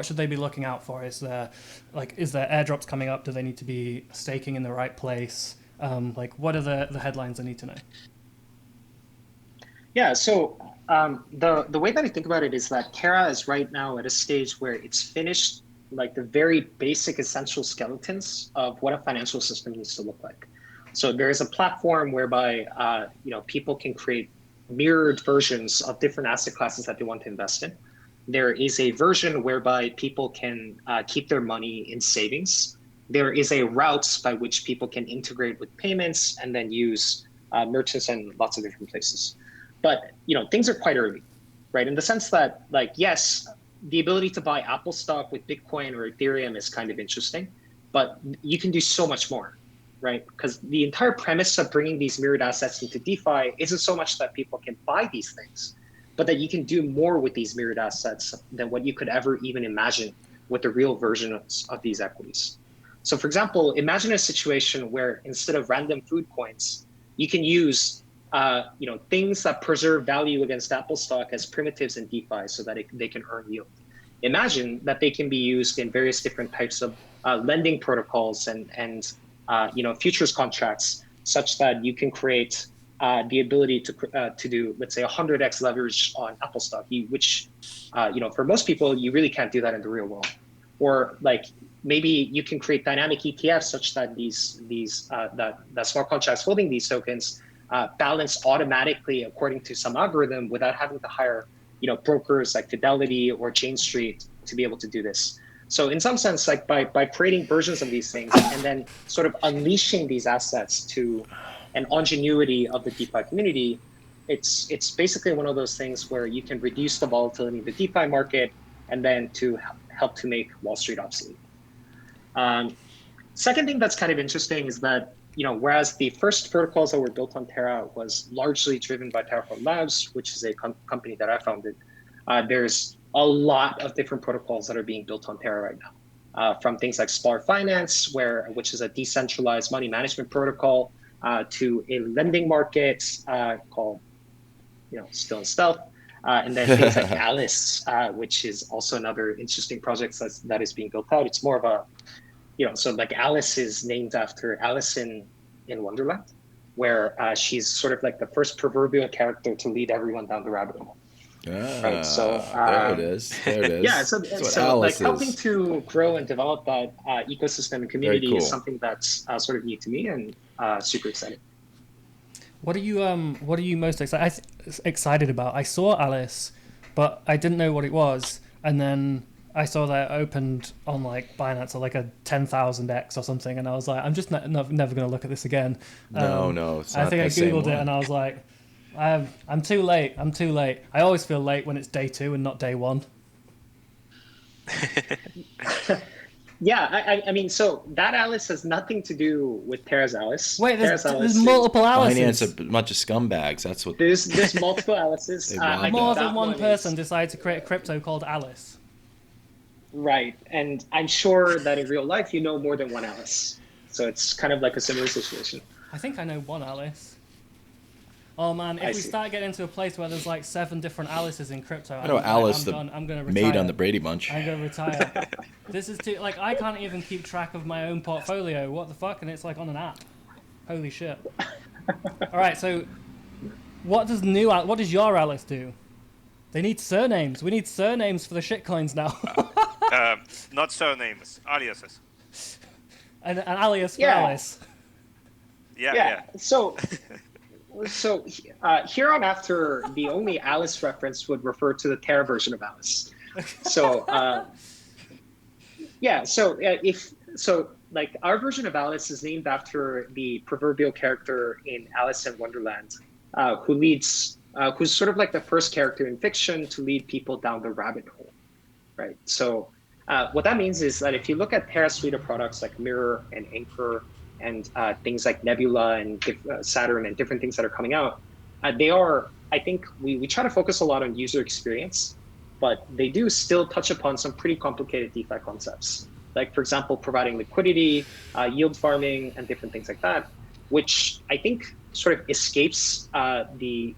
D: should they be looking out for? Is there airdrops coming up? Do they need to be staking in the right place? What are the headlines I need to know?
E: Yeah, so the way that I think about it is that Terra is right now at a stage where it's finished like the very basic essential skeletons of what a financial system needs to look like. So there is a platform whereby people can create mirrored versions of different asset classes that they want to invest in. There is a version whereby people can keep their money in savings. There is a route by which people can integrate with payments and then use merchants in lots of different places. But things are quite early, right? In the sense that, yes, the ability to buy Apple stock with Bitcoin or Ethereum is kind of interesting, but you can do so much more, right? Because the entire premise of bringing these mirrored assets into DeFi isn't so much that people can buy these things, but that you can do more with these mirrored assets than what you could ever even imagine with the real version of these equities. So for example, imagine a situation where instead of random food coins, you can use things that preserve value against Apple stock as primitives in DeFi so that they can earn yield. Imagine that they can be used in various different types of lending protocols and futures contracts, such that you can create the ability to do, let's say, 100x leverage on Apple stock, which for most people you really can't do that in the real world. Or maybe you can create dynamic ETFs such that that smart contracts holding these tokens balance automatically according to some algorithm without having to hire brokers like Fidelity or Chain Street to be able to do this. So in some sense, by creating versions of these things and then sort of unleashing these assets to an ingenuity of the DeFi community, it's basically one of those things where you can reduce the volatility of the DeFi market and then to help to make Wall Street obsolete. Second thing that's kind of interesting is that whereas the first protocols that were built on Terra was largely driven by Terraform Labs, which is a company that I founded, there's a lot of different protocols that are being built on Terra right now, from things like Spar Finance, which is a decentralized money management protocol, to a lending market called Still and Stealth, And then things like Alice, which is also another interesting project that is being built out. It's more of a, so like Alice is named after Alice in Wonderland, where she's sort of like the first proverbial character to lead everyone down the rabbit hole. Right. So
A: there it is. There it is.
E: Yeah. So
A: Alice
E: like helping
A: is.
E: to grow and develop that ecosystem and community
A: Very
E: is
A: cool.
E: something that's sort of new to me and super exciting.
D: What are you most excited about? I saw Alice, but I didn't know what it was, and then I saw that it opened on like Binance or like a 10,000x or something, and I was like, I'm just never going to look at this again.
A: No, it's not
D: I think I
A: the same
D: googled it
A: one.
D: and I was like, I'm too late. I always feel late when it's day 2 and not day 1.
E: Yeah, I mean, so that Alice has nothing to do with Terra's Alice.
D: Wait,
E: Terra's Alice
D: there's multiple Alices.
A: Finance a bunch of scumbags. That's what.
E: There's multiple Alices.
A: They
E: I
A: robbed
E: think
D: More
E: that
D: than one
E: is-
D: person decided to create a crypto called Alice.
E: Right, and I'm sure that in real life you know more than one Alice. So it's kind of like a similar situation.
D: I think I know one Alice. Oh man,
E: I
D: if we
E: see.
D: start getting into a place where there's like 7 different Alices in crypto,
A: I know Alice, the
D: I'm gonna retire.
A: maid on the Brady Bunch.
D: I'm gonna retire. This is too like I can't even keep track of my own portfolio. What the fuck? And it's like on an app. Holy shit! All right, so what does your Alice do? They need surnames. We need surnames for the shitcoins now.
F: Not surnames, aliases.
D: An alias for
E: Yeah.
D: Alice.
F: Yeah.
E: So here on after, the only Alice reference would refer to the Terra version of Alice. So like our version of Alice is named after the proverbial character in Alice in Wonderland, who's sort of like the first character in fiction to lead people down the rabbit hole, right? So what that means is that if you look at Terra's suite of products like Mirror and Anchor and things like Nebula and Saturn and different things that are coming out, they are, I think we try to focus a lot on user experience, but they do still touch upon some pretty complicated DeFi concepts. Like, for example, providing liquidity, yield farming, and different things like that, which I think sort of escapes the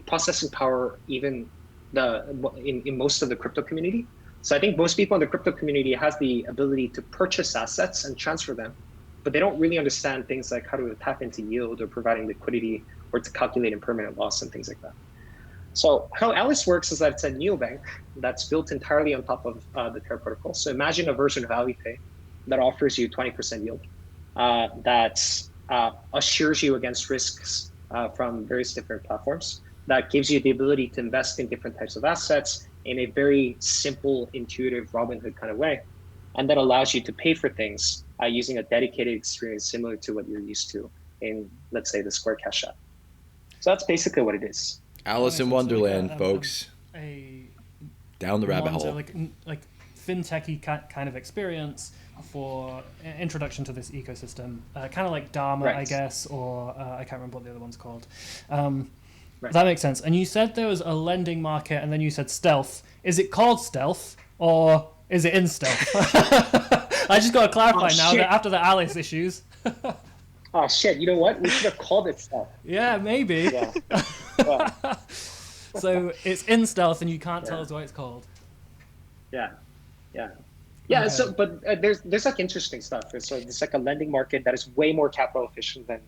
E: processing power even in most of the crypto community. So I think most people in the crypto community has the ability to purchase assets and transfer them, but they don't really understand things like how to tap into yield or providing liquidity or to calculate impermanent loss and things like that. So how Alice works is that it's a neobank that's built entirely on top of the Terra protocol. So imagine a version of Alipay that offers you 20% yield, that assures you against risks from various different platforms, that gives you the ability to invest in different types of assets in a very simple, intuitive Robinhood kind of way, and that allows you to pay for things using a dedicated experience similar to what you're used to in, let's say, the Square Cash app. So that's basically what it is.
A: Alice in
D: Nice. So
A: Wonderland,
D: like
A: folks.
D: A
A: Down the rabbit
D: Monzo,
A: hole.
D: like fintechy kind of experience for introduction to this ecosystem, kind of like Dharma,
E: Right.
D: I guess, or I can't remember what the other one's called.
E: Right.
D: That makes sense. And you said there was a lending market, and then you said stealth. Is it called stealth, or is it in stealth? I just got to clarify now
E: shit.
D: that after the Alice issues.
E: Oh shit! You know what? We should have called it stuff.
D: Yeah, maybe.
E: Yeah. Yeah.
D: So it's in stealth, and you can't tell us what it's called.
E: Yeah.
D: Okay.
E: So, but there's like interesting stuff. So it's like a lending market that is way more capital efficient than,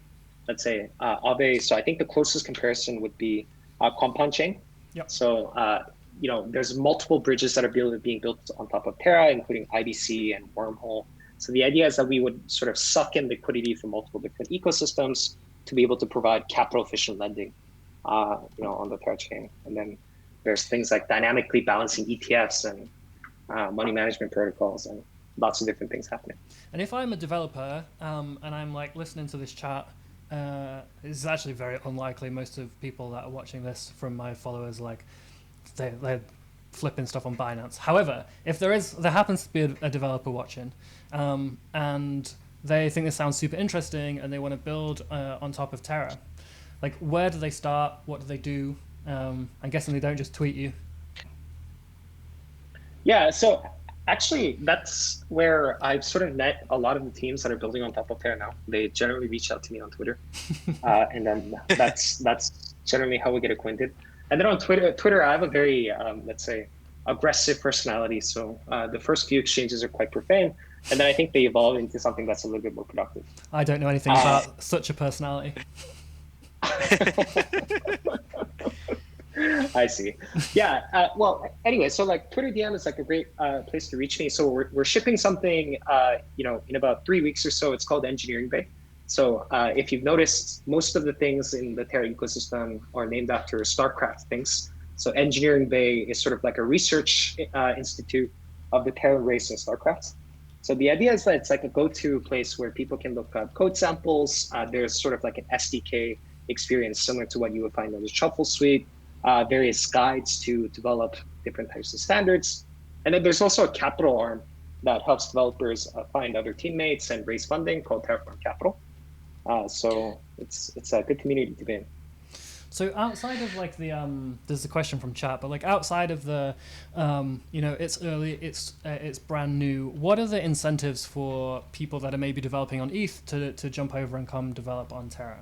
E: let's say, Aave. So I think the closest comparison would be Compound Chain.
D: Yep.
E: So there's multiple bridges that are being built on top of Terra, including IBC and Wormhole. So the idea is that we would sort of suck in liquidity from multiple different ecosystems to be able to provide capital efficient lending, on the Terra chain. And then there's things like dynamically balancing ETFs and money management protocols and lots of different things happening.
D: And if I'm a developer and I'm like listening to this chat, it's actually very unlikely. Most of people that are watching this from my followers, like they're flipping stuff on Binance. However, if there happens to be a developer watching, and they think this sounds super interesting and they want to build on top of Terra, like where do they start? What do they do? I'm guessing they don't just tweet you.
E: Yeah, so actually that's where I've sort of met a lot of the teams that are building on top of Terra now. They generally reach out to me on Twitter, and then that's generally how we get acquainted. And then on Twitter, I have a very, let's say, aggressive personality. So the first few exchanges are quite profane, and then I think they evolve into something that's a little bit more productive.
D: I don't know anything about such a personality.
E: I see. Yeah. Well, anyway, so like Twitter DM is like a great place to reach me. So we're shipping something, in about 3 weeks or so. It's called Engineering Bay. So if you've noticed, most of the things in the Terra ecosystem are named after Starcraft things. So Engineering Bay is sort of like a research institute of the Terra race in Starcraft. So the idea is that it's like a go-to place where people can look up code samples. There's sort of like an SDK experience similar to what you would find on the Shuffle Suite. Various guides to develop different types of standards. And then there's also a capital arm that helps developers find other teammates and raise funding called Terraform Capital. So it's a good community to be in.
D: So outside of like the there's a question from chat, but like outside of the it's early, it's brand new. What are the incentives for people that are maybe developing on ETH to jump over and come develop on Terra?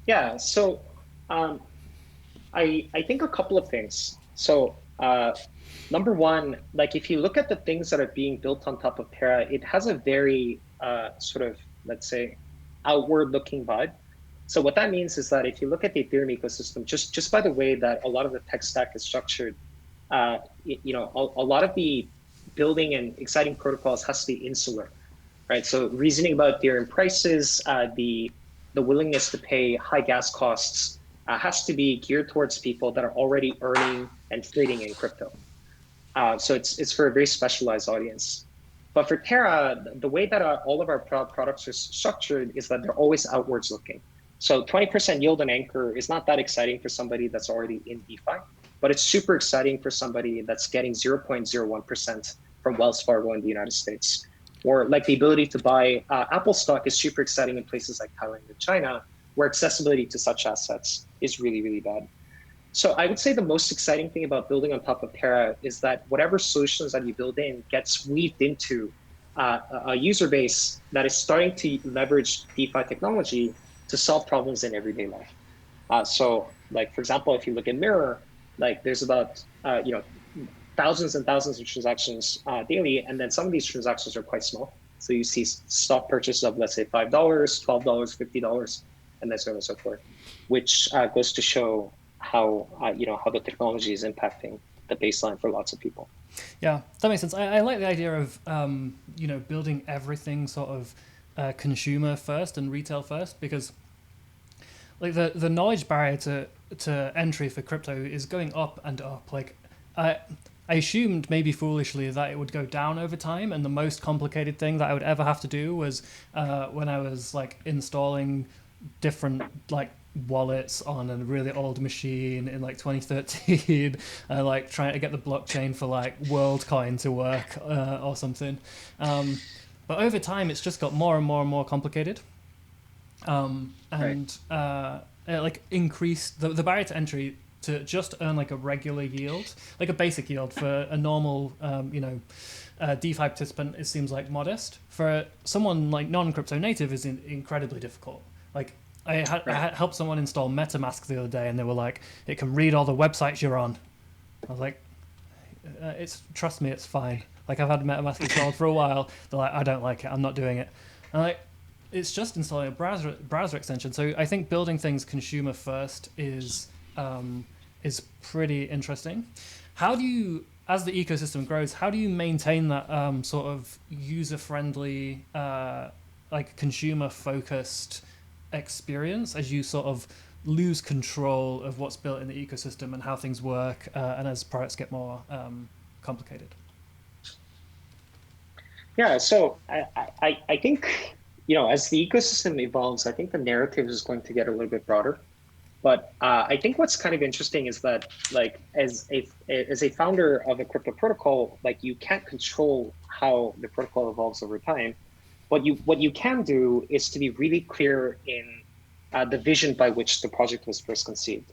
E: Yeah, so I think a couple of things. So number one, like if you look at the things that are being built on top of Terra, it has a very sort of, let's say, outward looking vibe. So what that means is that if you look at the Ethereum ecosystem, just by the way that a lot of the tech stack is structured, a lot of the building and exciting protocols has to be insular, right? So reasoning about Ethereum prices, the willingness to pay high gas costs has to be geared towards people that are already earning and trading in crypto. So it's for a very specialized audience. But for Terra, the way that all of our products are structured is that they're always outwards looking. So 20% yield on Anchor is not that exciting for somebody that's already in DeFi, but it's super exciting for somebody that's getting 0.01% from Wells Fargo in the United States. Or like the ability to buy Apple stock is super exciting in places like Thailand and China, where accessibility to such assets is really, really bad. So I would say the most exciting thing about building on top of Terra is that whatever solutions that you build in gets weaved into a user base that is starting to leverage DeFi technology to solve problems in everyday life. So like, for example, if you look at Mirror, like there's about, thousands and thousands of transactions daily. And then some of these transactions are quite small. So you see stock purchases of, let's say, $5, $12, $50, and so on and so forth, which goes to show how the technology is impacting the baseline for lots of people.
D: Yeah, that makes sense. I like the idea of building everything sort of consumer first and retail first, because like the knowledge barrier to entry for crypto is going up and up. Like I assumed, maybe foolishly, that it would go down over time, and the most complicated thing that I would ever have to do was when I was like installing different like wallets on a really old machine in like 2013, like trying to get the blockchain for like WorldCoin to work or something. But over time, it's just got more and more and more complicated, like increased the barrier to entry to just earn like a regular yield, like a basic yield for a normal, DeFi participant. It seems like modest. For someone like non-crypto native, is incredibly difficult. Like I helped someone install MetaMask the other day, and they were like, "It can read all the websites you're on." I was like, "Trust me, it's fine." Like I've had MetaMask installed for a while. They're like, "I don't like it. I'm not doing it." And like, it's just installing a browser extension. So I think building things consumer first is pretty interesting. How do you, as the ecosystem grows, how do you maintain that sort of user-friendly, like consumer-focused experience as you sort of lose control of what's built in the ecosystem and how things work, and as products get more complicated?
E: Yeah, so I think, as the ecosystem evolves, I think the narrative is going to get a little bit broader. But I think what's kind of interesting is that, like, as a founder of a crypto protocol, like, you can't control how the protocol evolves over time. What you can do is to be really clear in the vision by which the project was first conceived.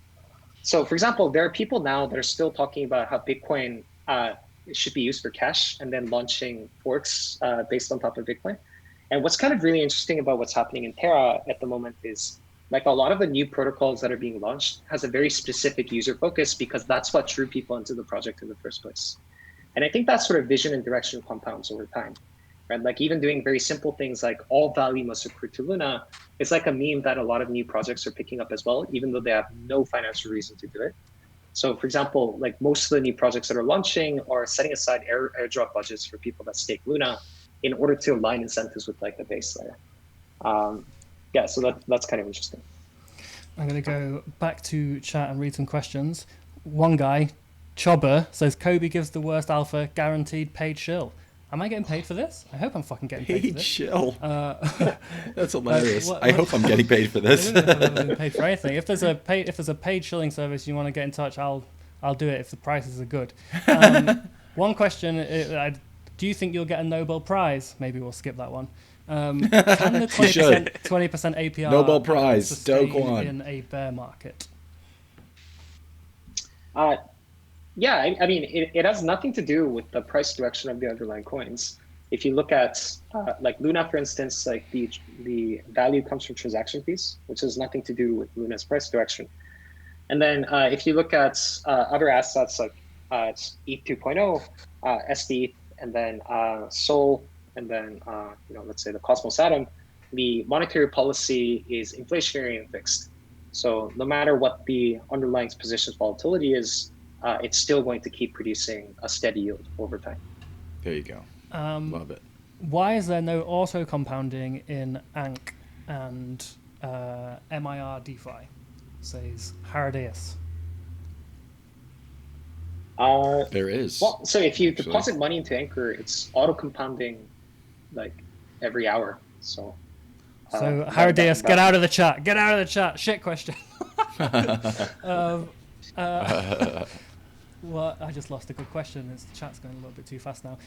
E: So, for example, there are people now that are still talking about how Bitcoin should be used for cash, and then launching forks based on top of Bitcoin. And what's kind of really interesting about what's happening in Terra at the moment is like a lot of the new protocols that are being launched has a very specific user focus because that's what drew people into the project in the first place. And I think that sort of vision and direction compounds over time, right? Like even doing very simple things like all value must accrue to Luna, it's like a meme that a lot of new projects are picking up as well, even though they have no financial reason to do it. So for example, like most of the new projects that are launching are setting aside airdrop budgets for people that stake Luna in order to align incentives with like the base layer. Yeah, so that's kind of interesting.
D: I'm going to go back to chat and read some questions. One guy, Chobber, says Kobe gives the worst alpha, guaranteed paid shill. Am I getting paid for this? I hope I'm fucking getting paid for
A: Paid
D: this.
A: shill. That's hilarious.
D: what-
A: I hope I'm getting paid for this.
D: I don't know if I've ever been paid for anything. If there's a paid shilling service you want to get in touch, I'll do it if the prices are good. One question: do you think you'll get a Nobel Prize? Maybe we'll skip that one. Can the 20% APR
A: Nobel Prize, Do
D: sustain
A: Kwon.
D: in a bear market?
E: Yeah, I mean, it has nothing to do with the price direction of the underlying coins. If you look at like Luna, for instance, like the value comes from transaction fees, which has nothing to do with Luna's price direction. And then if you look at other assets like ETH 2.0, SD, and then Sol, and then let's say the Cosmos Atom, the monetary policy is inflationary and fixed. So no matter what the underlying position's volatility is, it's still going to keep producing a steady yield over time.
A: There you go. Love it.
D: Why is there no auto compounding in ANC and MIR DeFi? Says Haradius.
A: There is.
E: Well, so if you
A: actually
E: deposit money into Anchor, it's auto compounding like every hour. So
D: Haradius, get out of the chat. Get out of the chat. Shit question. Well, I just lost a good question. The chat's going a little bit too fast now.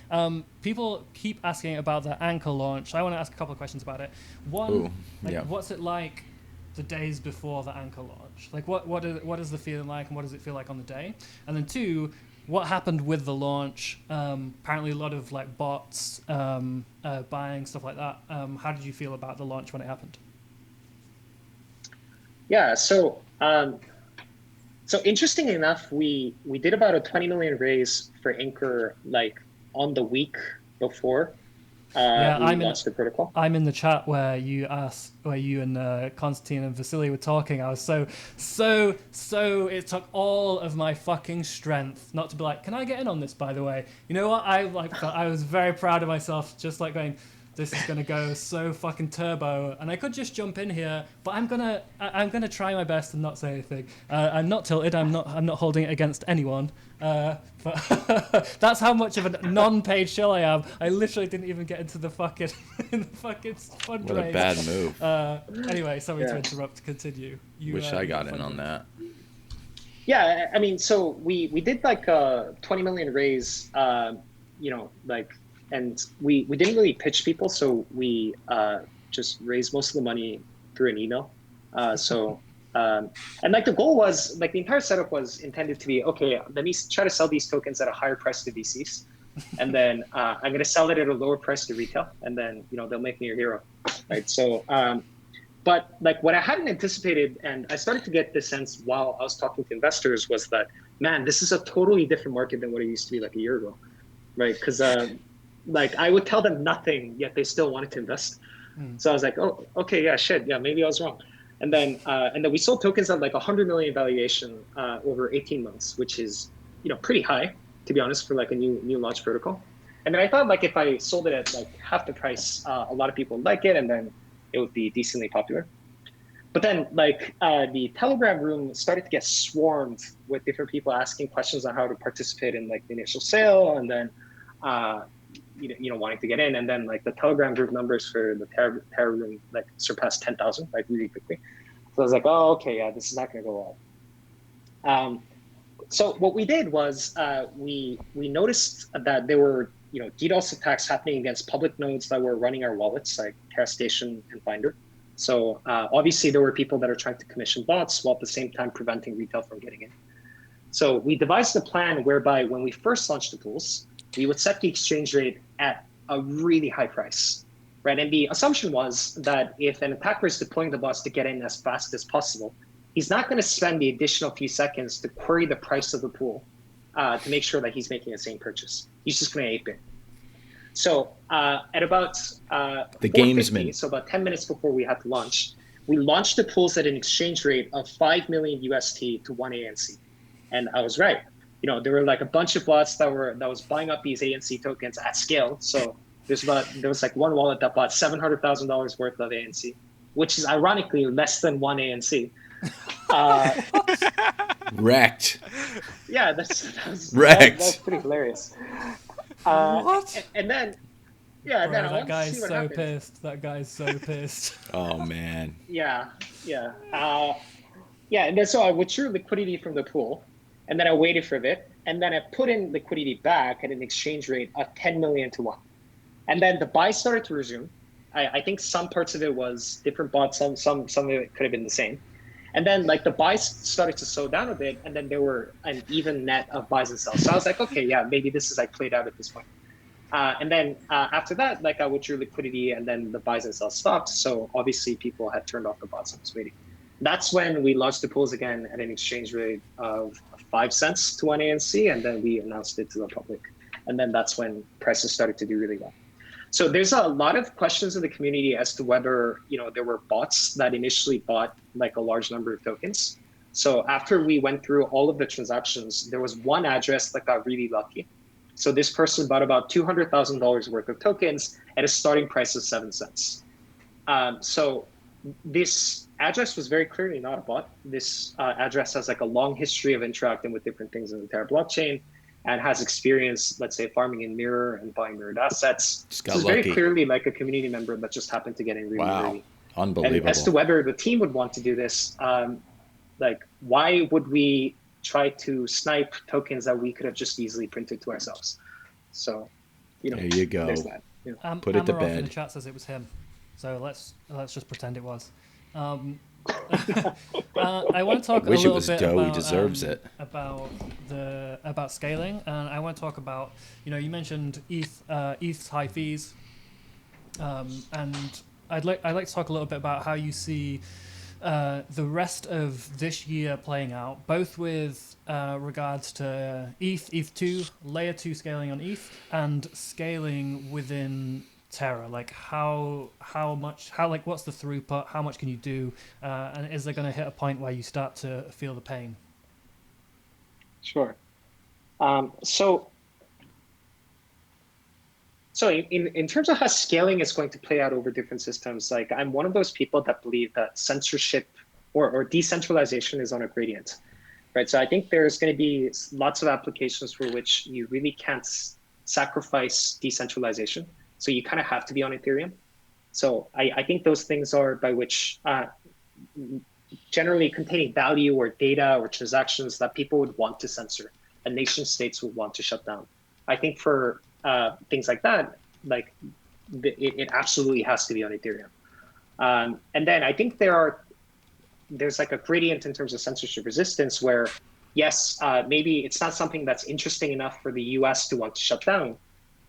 D: People keep asking about the Anchor launch. I want to ask a couple of questions about it. One, what's it like the days before the Anchor launch? Like, what is the feeling like, and what does it feel like on the day? And then two, what happened with the launch? Apparently, a lot of like bots buying stuff like that. How did you feel about the launch when it happened?
E: Yeah, so interestingly enough, we did about a 20 million raise for Anchor like on the week before we launched the protocol.
D: I'm in the chat where you and Konstantin and Vasily were talking. I was so it took all of my fucking strength not to be like, can I get in on this, by the way? You know what? I was very proud of myself, just like going, this is gonna go so fucking turbo, and I could just jump in here, but I'm gonna try my best and not say anything. I'm not tilted. I'm not holding it against anyone. But that's how much of a non-paid shill I am. I literally didn't even get into the fucking fundraise.
A: What a bad move.
D: Anyway, sorry to interrupt. Continue.
A: Wish I got in on that.
E: Yeah, I mean, so we did like a 20 million raise, and we didn't really pitch people, so we just raised most of the money through an email. And like the goal was, like the entire setup was intended to be, okay, let me try to sell these tokens at a higher price to VCs, and then I'm going to sell it at a lower price to retail, and then they'll make me your hero, right? So, but like what I hadn't anticipated, and I started to get this sense while I was talking to investors, was that, man, this is a totally different market than what it used to be like a year ago, right? Because like I would tell them nothing, yet they still wanted to invest. So I was like, oh, okay, yeah, shit, yeah, maybe I was wrong. And then we sold tokens at like 100 million valuation over 18 months, which is pretty high, to be honest, for like a new launch protocol. And then I thought like if I sold it at like half the price, a lot of people would like it, and then it would be decently popular. But then like the Telegram room started to get swarmed with different people asking questions on how to participate in like the initial sale, and then wanting to get in, and then like the Telegram group numbers for the Terra room like surpassed 10,000 like really quickly. So I was like, oh, okay, yeah, this is not going to go well. So what we did was we noticed that there were DDoS attacks happening against public nodes that were running our wallets like Terra Station and Finder. So obviously there were people that are trying to commission bots while at the same time preventing retail from getting in. So we devised a plan whereby when we first launched the tools, we would set the exchange rate at a really high price, right? And the assumption was that if an attacker is deploying the bots to get in as fast as possible, he's not going to spend the additional few seconds to query the price of the pool to make sure that he's making the same purchase. He's just going to ape it. So at about
A: the
E: 4:50,
A: gamesman.
E: so about 10 minutes before we had to launch, we launched the pools at an exchange rate of 5 million UST to 1 ANC. And I was right. You know, there were like a bunch of bots that was buying up these ANC tokens at scale. So there was like one wallet that bought $700,000 worth of ANC, which is ironically less than 1 ANC.
A: Wrecked.
E: Yeah, that
A: Wrecked.
E: was pretty hilarious.
D: What?
E: And then, yeah,
D: Bro,
E: then I
D: that
E: wanted to
D: guy's
E: see what
D: so
E: happened.
D: pissed. That guy's so pissed.
A: Oh man.
E: Yeah. And then so I withdrew liquidity from the pool, and then I waited for a bit, and then I put in liquidity back at an exchange rate of 10 million to 1. And then the buy started to resume. I think some parts of it was different bots, some of it could have been the same. And then like the buys started to slow down a bit, and then there were an even net of buys and sells. So I was like, okay, yeah, maybe this is like played out at this point. And then after that, like I withdrew liquidity, and then the buys and sells stopped. So obviously people had turned off the bots and was waiting. That's when we launched the pools again at an exchange rate of 5 cents to 1 ANC, and then we announced it to the public. And then that's when prices started to do really well. So there's a lot of questions in the community as to whether, you know, there were bots that initially bought like a large number of tokens. So after we went through all of the transactions, there was one address that got really lucky. So this person bought about $200,000 worth of tokens at a starting price of 7 cents. So this address was very clearly not a bot. This address has like a long history of interacting with different things in the Terra blockchain, and has experience, let's say, farming in Mirror and buying mirrored assets.
A: Just got
E: So it's
A: lucky.
E: very clearly like a community member that just happened to get in really
A: Wow.
E: early.
A: Unbelievable.
E: And as to whether the team would want to do this, like why would we try to snipe tokens that we could have just easily printed to ourselves? So, you know,
A: There you go.
E: there's that. Yeah.
A: Put it to
D: Amarov in
A: bed.
D: the chat says it was him, so let's just pretend it was. I want to talk
A: I wish
D: a
A: it
D: little
A: was
D: bit
A: Doe. He
D: about,
A: deserves it.
D: about scaling, and I want to talk about, you know, you mentioned ETH's high fees, and I'd like to talk a little bit about how you see the rest of this year playing out, both with regards to ETH2, layer 2 scaling on ETH, and scaling within Terra. Like how like what's the throughput? How much can you do? And is there going to hit a point where you start to feel the pain?
E: Sure. So in terms of how scaling is going to play out over different systems, like I'm one of those people that believe that censorship or decentralization is on a gradient, right? So I think there's going to be lots of applications for which you really can't sacrifice decentralization. So you kind of have to be on Ethereum. So I think those things are by which generally containing value or data or transactions that people would want to censor and nation states would want to shut down. I think for things like that, like it absolutely has to be on Ethereum. And then I think there's like a gradient in terms of censorship resistance where, yes, maybe it's not something that's interesting enough for the US to want to shut down,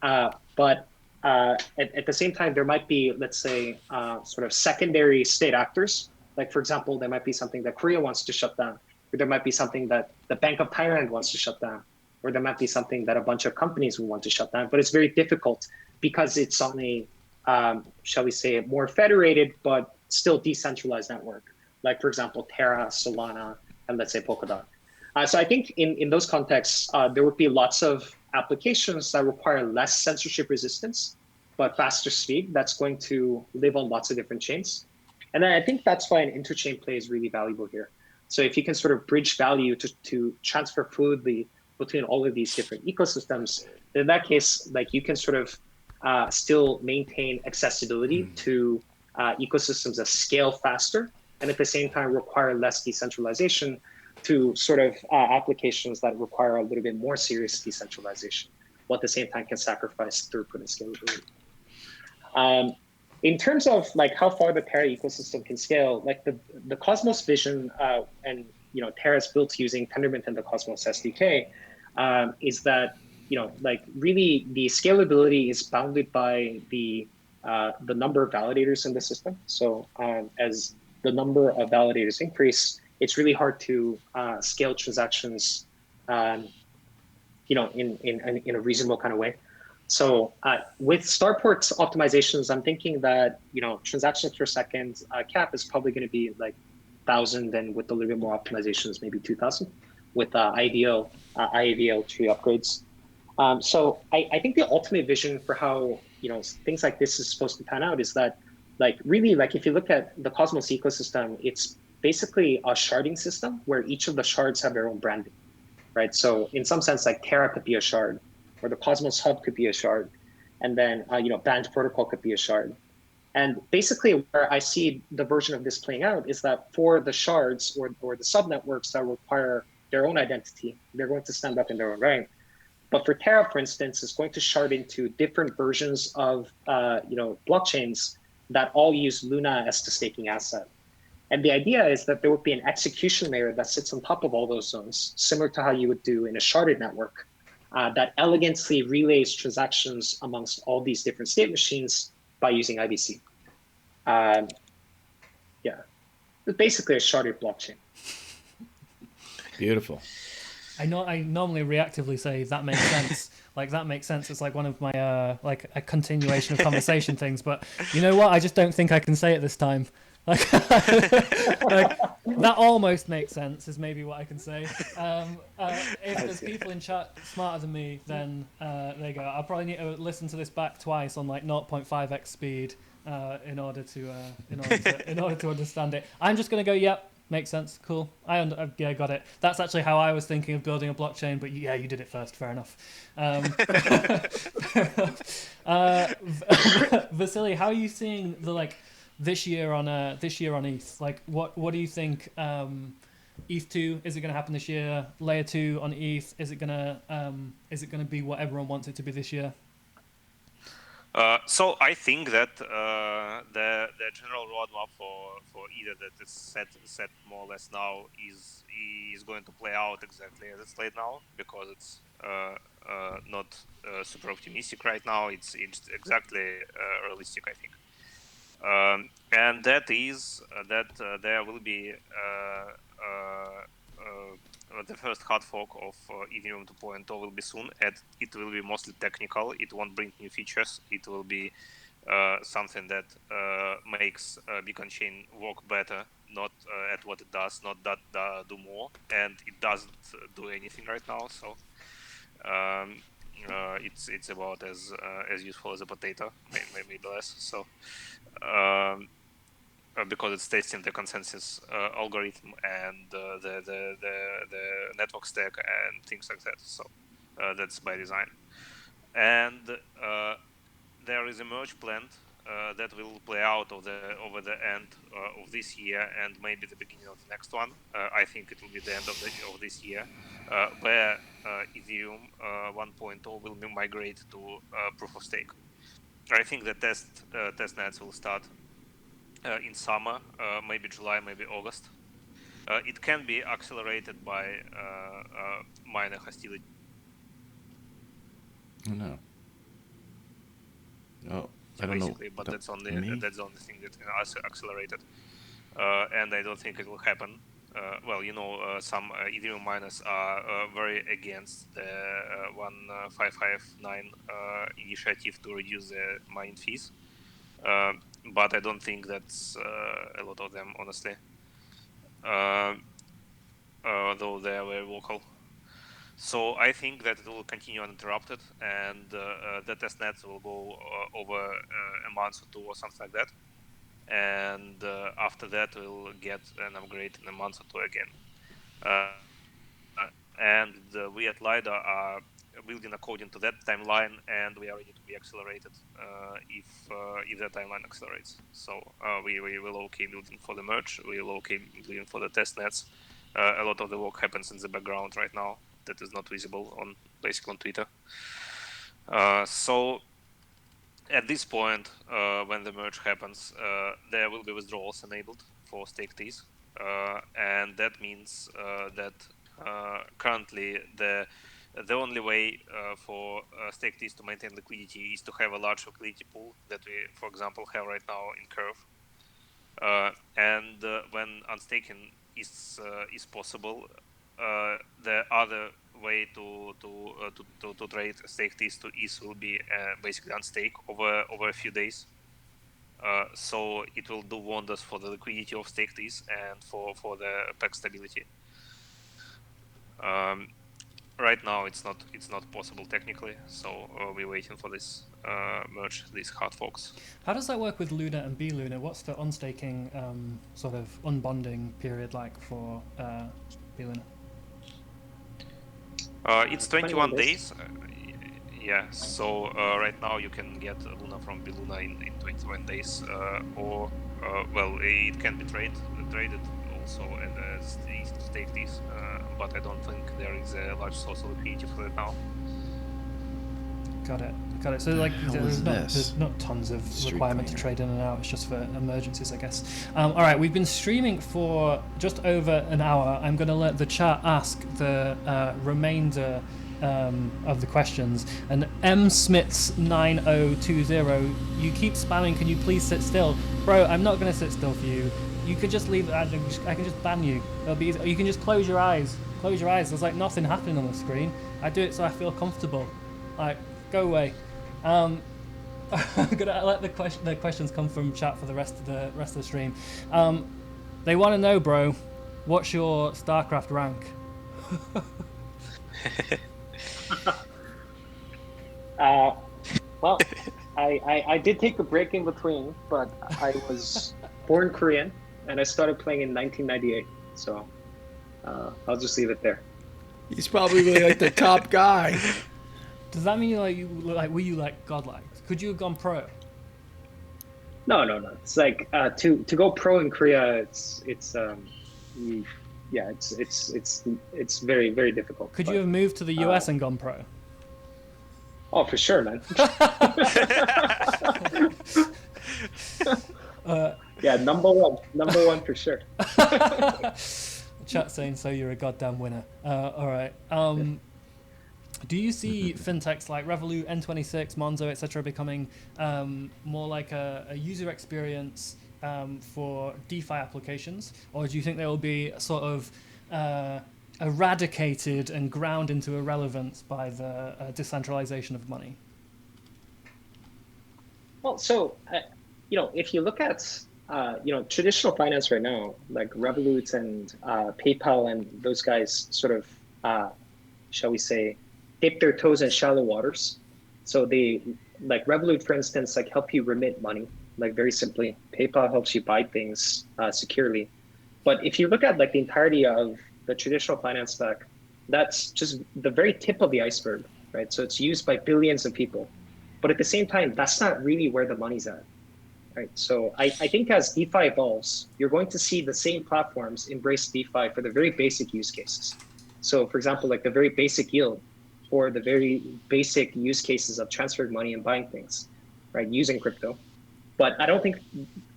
E: but at the same time, there might be, let's say, sort of secondary state actors. Like, for example, there might be something that Korea wants to shut down, or there might be something that the Bank of Thailand wants to shut down, or there might be something that a bunch of companies will want to shut down. But it's very difficult because it's on a, shall we say, more federated, but still decentralized network. Like, for example, Terra, Solana, and let's say Polkadot. So I think in those contexts, there would be lots of applications that require less censorship resistance, but faster speed that's going to live on lots of different chains. And then I think that's why an interchain play is really valuable here. So if you can sort of bridge value to transfer fluidly between all of these different ecosystems, then in that case, like you can sort of still maintain accessibility to ecosystems that scale faster, and at the same time require less decentralization to sort of applications that require a little bit more serious decentralization, while at the same time can sacrifice throughput and scalability. In terms of like how far the Terra ecosystem can scale, like the Cosmos vision and Terra is built using Tendermint and the Cosmos SDK, is that like really the scalability is bounded by the the number of validators in the system. So as the number of validators increase, it's really hard to scale transactions, in a reasonable kind of way. So with Starport's optimizations, I'm thinking that transactions per second cap is probably going to be like 1,000, and with a little bit more optimizations, maybe 2,000 with IAVL tree upgrades. So I think the ultimate vision for how things like this is supposed to pan out is that really if you look at the Cosmos ecosystem, it's basically a sharding system where each of the shards have their own branding, right? So in some sense, like Terra could be a shard, or the Cosmos Hub could be a shard, and then Band Protocol could be a shard. And basically where I see the version of this playing out is that for the shards or the subnetworks that require their own identity, they're going to stand up in their own right. But for Terra, for instance, it's going to shard into different versions of blockchains that all use Luna as the staking asset. And the idea is that there would be an execution layer that sits on top of all those zones, similar to how you would do in a sharded network, that elegantly relays transactions amongst all these different state machines by using IBC. It's basically a sharded blockchain.
A: Beautiful.
D: I normally reactively say that makes sense. That makes sense. It's like one of my a continuation of conversation things. But you know what? I just don't think I can say it this time. That almost makes sense is maybe what I can say. If there's people in chat smarter than me, then there you go. I'll probably need to listen to this back twice on 0.5x speed in order to understand it. I'm just gonna go, yep. Makes sense. Cool. Yeah, got it. That's actually how I was thinking of building a blockchain, but yeah, you did it first. Fair enough. Vasily, how are you seeing the this year on ETH? What do you think? ETH 2, is it going to happen this year? Layer 2 on ETH, is it going to be what everyone wants it to be this year?
F: So I think that the general roadmap for either that is set more or less now is going to play out exactly as it's laid now, because it's not super optimistic right now. It's exactly realistic, I think, and that is that there will be the first hard fork of Ethereum 2.0 will be soon, and it will be mostly technical. It won't bring new features. It will be something that makes Beacon Chain work better, not at what it does, not that do more, and it doesn't do anything right now. So it's about as useful as a potato, maybe less. So. Because it's testing the consensus algorithm and the network stack and things like that. So that's by design. And there is a merge planned that will play out over the end of this year and maybe the beginning of the next one. I think it will be the end of this year, where Ethereum 1.0 will migrate to proof of stake. I think the testnets will start in summer, maybe July, maybe August. It can be accelerated by minor hostility.
A: Oh, no. Oh, I don't
F: basically,
A: know.
F: but that's the only thing that is accelerated, and I don't think it will happen. Some Ethereum miners are very against the 1559 initiative to reduce the mining fees. But I don't think that's a lot of them, honestly. Though they are very vocal. So I think that it will continue uninterrupted, and the testnets will go over a month or two or something like that. And after that, we'll get an upgrade in a month or two again. And we at LIDO are building according to that timeline, and we are ready to be accelerated if the timeline accelerates. So we will okay building for the merge, we will okay building for the testnets. A lot of the work happens in the background right now that is not visible on Twitter. So at this point, when the merge happens, there will be withdrawals enabled for staked ETH, and that means that currently the the only way for staked ETH to maintain liquidity is to have a large liquidity pool that we, for example, have right now in Curve. And when unstaking is possible, the other way to trade staked ETH to ETH will be basically unstake over a few days. So it will do wonders for the liquidity of staked ETH and for the peg stability. Right now it's not possible technically, so we're waiting for this merge, these hard forks.
D: How does that work with Luna and B Luna? What's the unstaking sort of unbonding period like for B Luna?
F: It's 21 days. Yeah, so right now you can get Luna from B Luna in 21 days, or well, it can be traded also as staked ETH, but I don't think there is a large source of liquidity for it now.
D: Got it. So like, there's not tons of requirement to trade in and out. It's just for emergencies, I guess. All right, we've been streaming for just over an hour. I'm going to let the chat ask the remainder of the questions. And msmiths9020, you keep spamming. Can you please sit still, bro? I'm not going to sit still for you. You could just leave. I can just ban you. It'll be easy. You can just close your eyes. Close your eyes. There's like nothing happening on the screen. I do it so I feel comfortable. Like, go away. I'm gonna let the questions come from chat for the rest of the stream. They want to know, bro, what's your Starcraft rank?
E: Well, I did take a break in between, but I was born Korean and I started playing in 1998. So I'll just leave it there.
A: He's probably like the top guy.
D: Does that mean were you like godlike? Could you have gone pro?
E: No. It's like to go pro in Korea. It's very, very difficult.
D: Could you have moved to the US and gone pro?
E: Oh, for sure, man. Yeah, number one for sure.
D: Chat saying so you're a goddamn winner. All right. Do you see fintechs like Revolut, N26, Monzo, etc. becoming more like a user experience for DeFi applications, or do you think they will be sort of eradicated and ground into irrelevance by the decentralization of money?
E: Well, so if you look at traditional finance right now, like Revolut and PayPal and those guys sort of, shall we say, dip their toes in shallow waters. So they, like Revolut, for instance, like help you remit money, like very simply. PayPal helps you buy things securely. But if you look at like the entirety of the traditional finance stack, that's just the very tip of the iceberg, right? So it's used by billions of people. But at the same time, that's not really where the money's at, right? So I think as DeFi evolves, you're going to see the same platforms embrace DeFi for the very basic use cases. So for example, like the very basic yield, or the very basic use cases of transferring money and buying things, right, using crypto. But I don't think,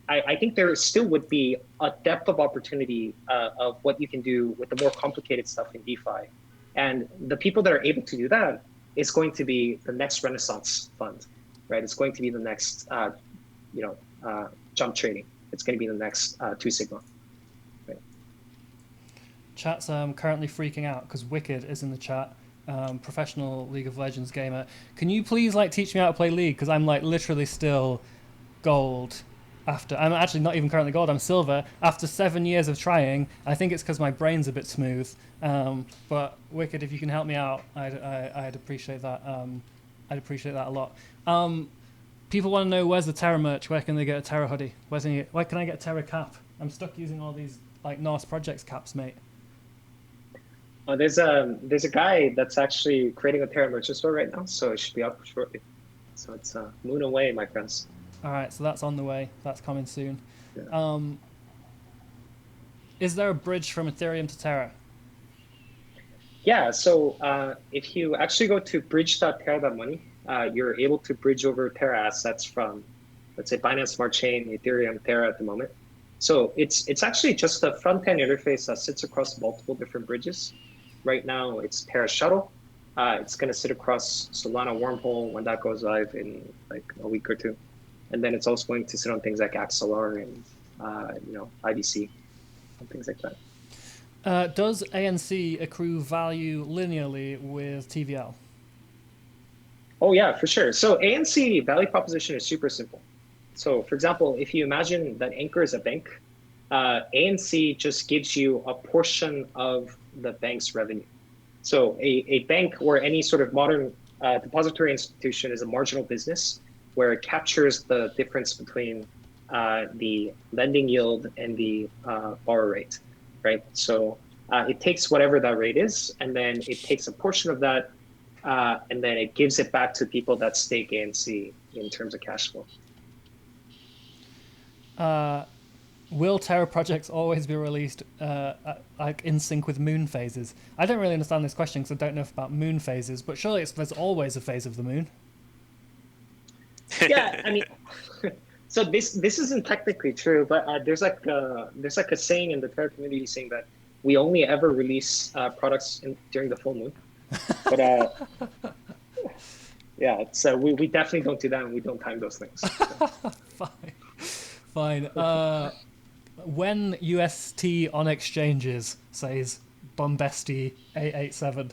E: I think there still would be a depth of opportunity of what you can do with the more complicated stuff in DeFi. And the people that are able to do that is going to be the next Renaissance fund, right? It's going to be the next, jump trading. It's going to be the next Two Sigma. Right?
D: Chat's currently freaking out because Wicked is in the chat. Professional League of Legends gamer. Can you please teach me how to play League? Because I'm literally still gold after. I'm actually not even currently gold. I'm silver after 7 years of trying. I think it's because my brain's a bit smooth. But Wicked, if you can help me out, I'd appreciate that. I'd appreciate that a lot. People want to know where's the Terra merch. Where can they get a Terra hoodie? Where can I get a Terra cap? I'm stuck using all these Norse Projects caps, mate.
E: There's a guy that's actually creating a Terra merchant store right now, so it should be up shortly. So it's moon away, my friends.
D: All right, so that's on the way. That's coming soon.
E: Yeah.
D: Is there a bridge from Ethereum to Terra?
E: Yeah, so if you actually go to bridge.terra.money, you're able to bridge over Terra assets from, let's say, Binance Smart Chain, Ethereum, Terra at the moment. So it's actually just a front-end interface that sits across multiple different bridges. Right now, it's Terra Shuttle, It's going to sit across Solana wormhole when that goes live in like a week or two. And then it's also going to sit on things like Axelar and, IBC and things like that.
D: Does ANC accrue value linearly with TVL?
E: Oh yeah, for sure. So ANC value proposition is super simple. So for example, if you imagine that Anchor is a bank, ANC just gives you a portion of the bank's revenue. So a bank or any sort of modern depository institution is a marginal business where it captures the difference between the lending yield and the borrow rate, right? So it takes whatever that rate is, and then it takes a portion of that, and then it gives it back to people that stake ANC in terms of cash flow.
D: Will Terra projects always be released like in sync with moon phases? I don't really understand this question because I don't know about moon phases, but surely there's always a phase of the moon.
E: Yeah, I mean, so this isn't technically true, but there's like a saying in the Terra community saying that we only ever release products during the full moon. But yeah, so we definitely don't do that, and we don't time those things. So.
D: Fine. When UST on exchanges, says Bombesti 887.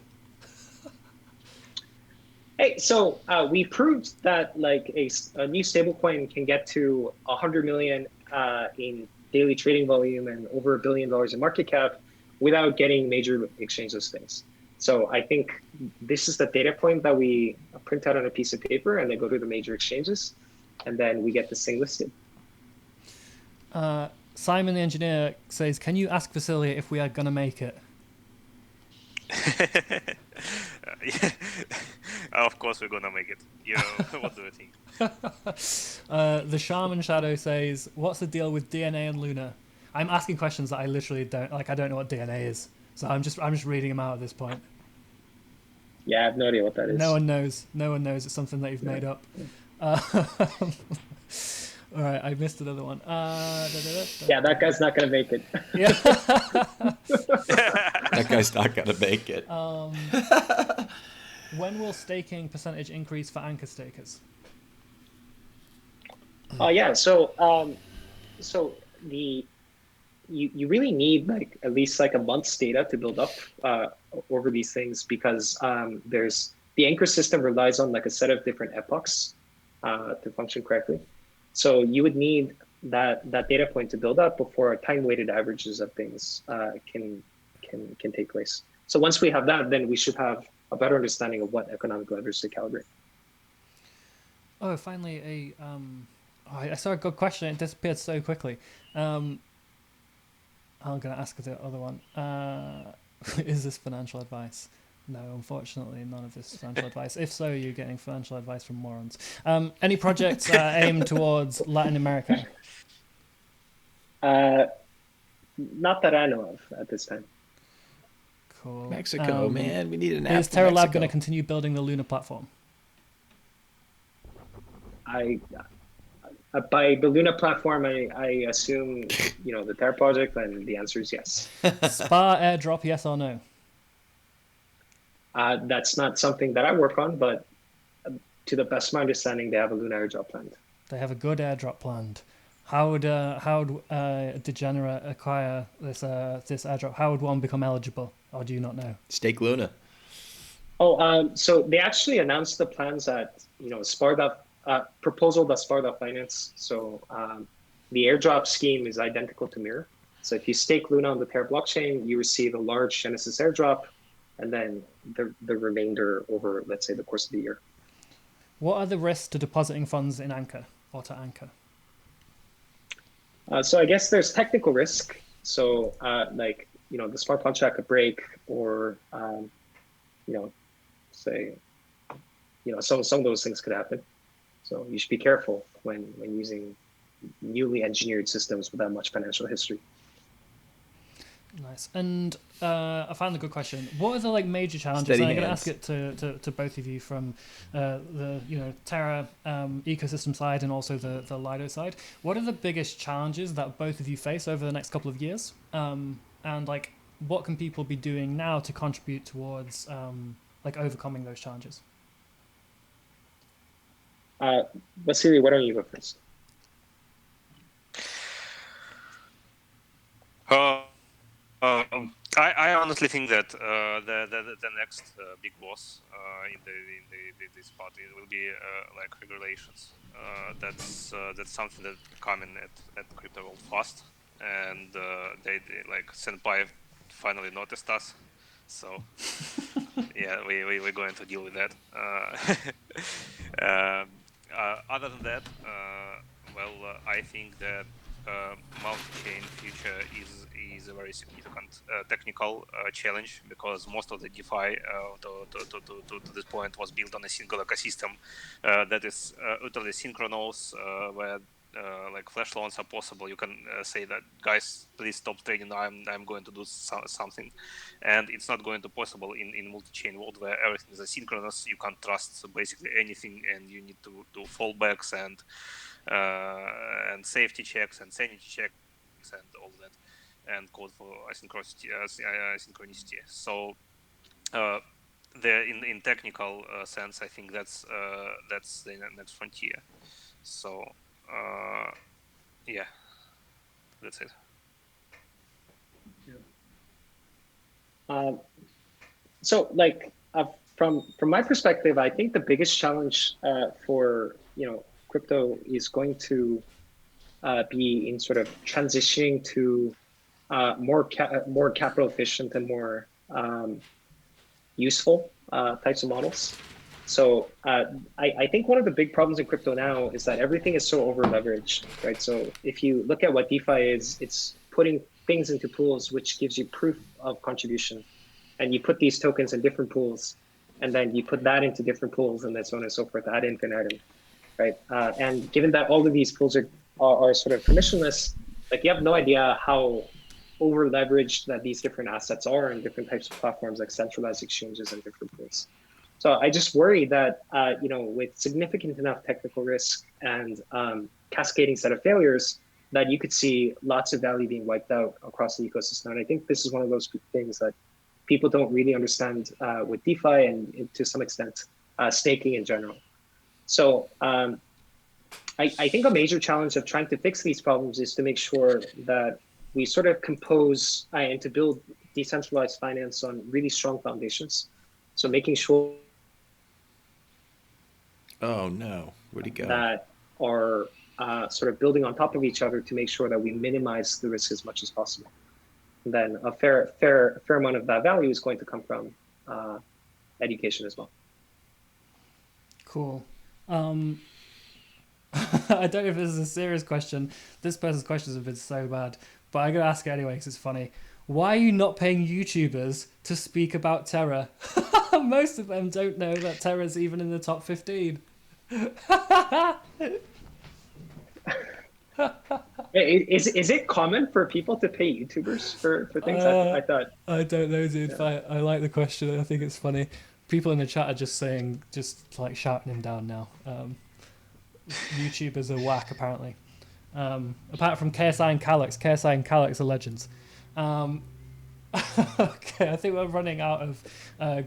E: Hey, so we proved that like a new stablecoin can get to 100 million in daily trading volume and over $1 billion in market cap without getting major exchange listings. So I think this is the data point that we print out on a piece of paper and then go to the major exchanges, and then we get this thing listed.
D: Simon the engineer says, "Can you ask Vasilia if we are gonna make it?"
F: Yeah. Of course we're gonna make it. What do you think?
D: The Shaman Shadow says, "What's the deal with DNA and Luna?" I'm asking questions that I literally don't like. I don't know what DNA is, so I'm just reading them out at this point.
E: Yeah, I have no idea what that is.
D: No one knows. No one knows. It's something that you've made up. All right, I missed another one.
E: Yeah, that guy's not gonna make it.
D: Yeah.
A: That guy's not going to make it.
D: When will staking percentage increase for anchor stakers?
E: Yeah, so you really need like at least like a month's data to build up over these things, because there's the anchor system relies on like a set of different epochs to function correctly. So you would need that data point to build up before time-weighted averages of things can take place. So once we have that, then we should have a better understanding of what economic levers to calibrate.
D: Oh, finally I saw a good question. It disappeared so quickly. I'm going to ask the other one. Is this financial advice? No, unfortunately, none of this is financial advice. If so, you're getting financial advice from morons. Any projects aimed towards Latin America?
E: Not that I know of at this time.
D: Cool.
A: Mexico, man, we need an app.
D: Is Terra Lab going to continue building the Luna platform?
E: By the Luna platform, I assume the Terra project, and the answer is yes.
D: Spa airdrop, yes or no?
E: That's not something that I work on, but to the best of my understanding, they have a Luna airdrop planned.
D: They have a good airdrop planned. How would Degenerate acquire this airdrop? How would one become eligible, or do you not know?
A: Stake Luna.
E: Oh, so they actually announced the plans at Sparda proposal that Sparda Finance. So the airdrop scheme is identical to Mirror. So if you stake Luna on the Terra blockchain, you receive a large Genesis airdrop, and then the remainder over, let's say, the course of the year.
D: What are the risks to depositing funds in Anchor or to Anchor?
E: So I guess there's technical risk. So the smart contract could break, or some of those things could happen. So you should be careful when using newly engineered systems without much financial history.
D: Nice. And I found a good question. What are the major challenges?
A: Steady
D: and I'm going to
A: hands.
D: ask it to both of you from the Terra ecosystem side and also the LIDO side. What are the biggest challenges that both of you face over the next couple of years? And what can people be doing now to contribute towards like overcoming those challenges?
E: Vasily, why don't you go first?
F: I honestly think that the next big boss in this party will be like regulations. That's something that coming at crypto world fast, and they like Senpai finally noticed us, so yeah, we're going to deal with that. Other than that, I think that multi-chain future is a very significant technical challenge, because most of the DeFi to this point was built on a single ecosystem that is utterly synchronous, where like flash loans are possible. You can say that, guys, please stop trading. I'm going to do something, and it's not going to possible in multi-chain world where everything is asynchronous. You can't trust basically anything, and you need to do fallbacks and safety checks and sanity checks and all that, and code for asynchronicity. So in technical sense, I think that's the next frontier. So yeah, that's it.
E: So like from my perspective, I think the biggest challenge for crypto is going to be in sort of transitioning to more capital efficient and more useful types of models. So I think one of the big problems in crypto now is that everything is so over leveraged, right? So if you look at what DeFi is, it's putting things into pools, which gives you proof of contribution. And you put these tokens in different pools, and then you put that into different pools, and then so on and so forth ad infinitum, right? And given that all of these pools are sort of permissionless, like you have no idea how over leveraged that these different assets are in different types of platforms, like centralized exchanges and different pools. So I just worry that with significant enough technical risk and cascading set of failures, that you could see lots of value being wiped out across the ecosystem. And I think this is one of those things that people don't really understand with DeFi and to some extent staking in general. So I think a major challenge of trying to fix these problems is to make sure that we sort of compose and to build decentralized finance on really strong foundations. So making sure
A: where'd he go?
E: that are sort of building on top of each other to make sure that we minimize the risk as much as possible. And then a fair amount of that value is going to come from education as well.
D: Cool. I don't know if this is a serious question. This person's questions have been so bad, but I'm going to ask it anyway because it's funny. Why are you not paying YouTubers to speak about Terra? Most of them don't know that Terra's even in the top 15.
E: Is it common for people to pay YouTubers for things? I thought.
D: I don't know, dude. Yeah. I like the question. I think it's funny. People in the chat are just like shouting him down now. YouTubers are whack, apparently. Apart from KSI and Calyx. KSI and Calyx are legends. Okay, I think we're running out of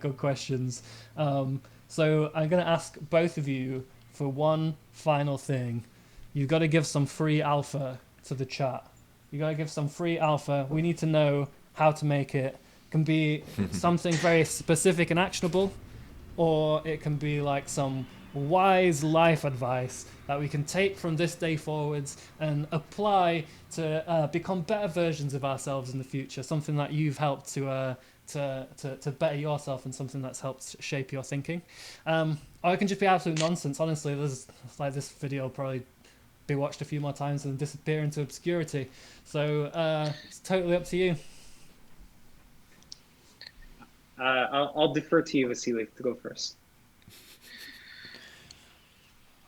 D: good questions. So I'm going to ask both of you for one final thing. You've got to give some free alpha to the chat. You've got to give some free alpha. We need to know how to make it. It can be something very specific and actionable, or it can be like some wise life advice that we can take from this day forwards and apply to become better versions of ourselves in the future. Something that you've helped to better yourself and something that's helped shape your thinking. Or it can just be absolute nonsense. Honestly, there's like this video will probably be watched a few more times and disappear into obscurity. So it's totally up to you.
E: I'll defer to you, Vasily, to go first.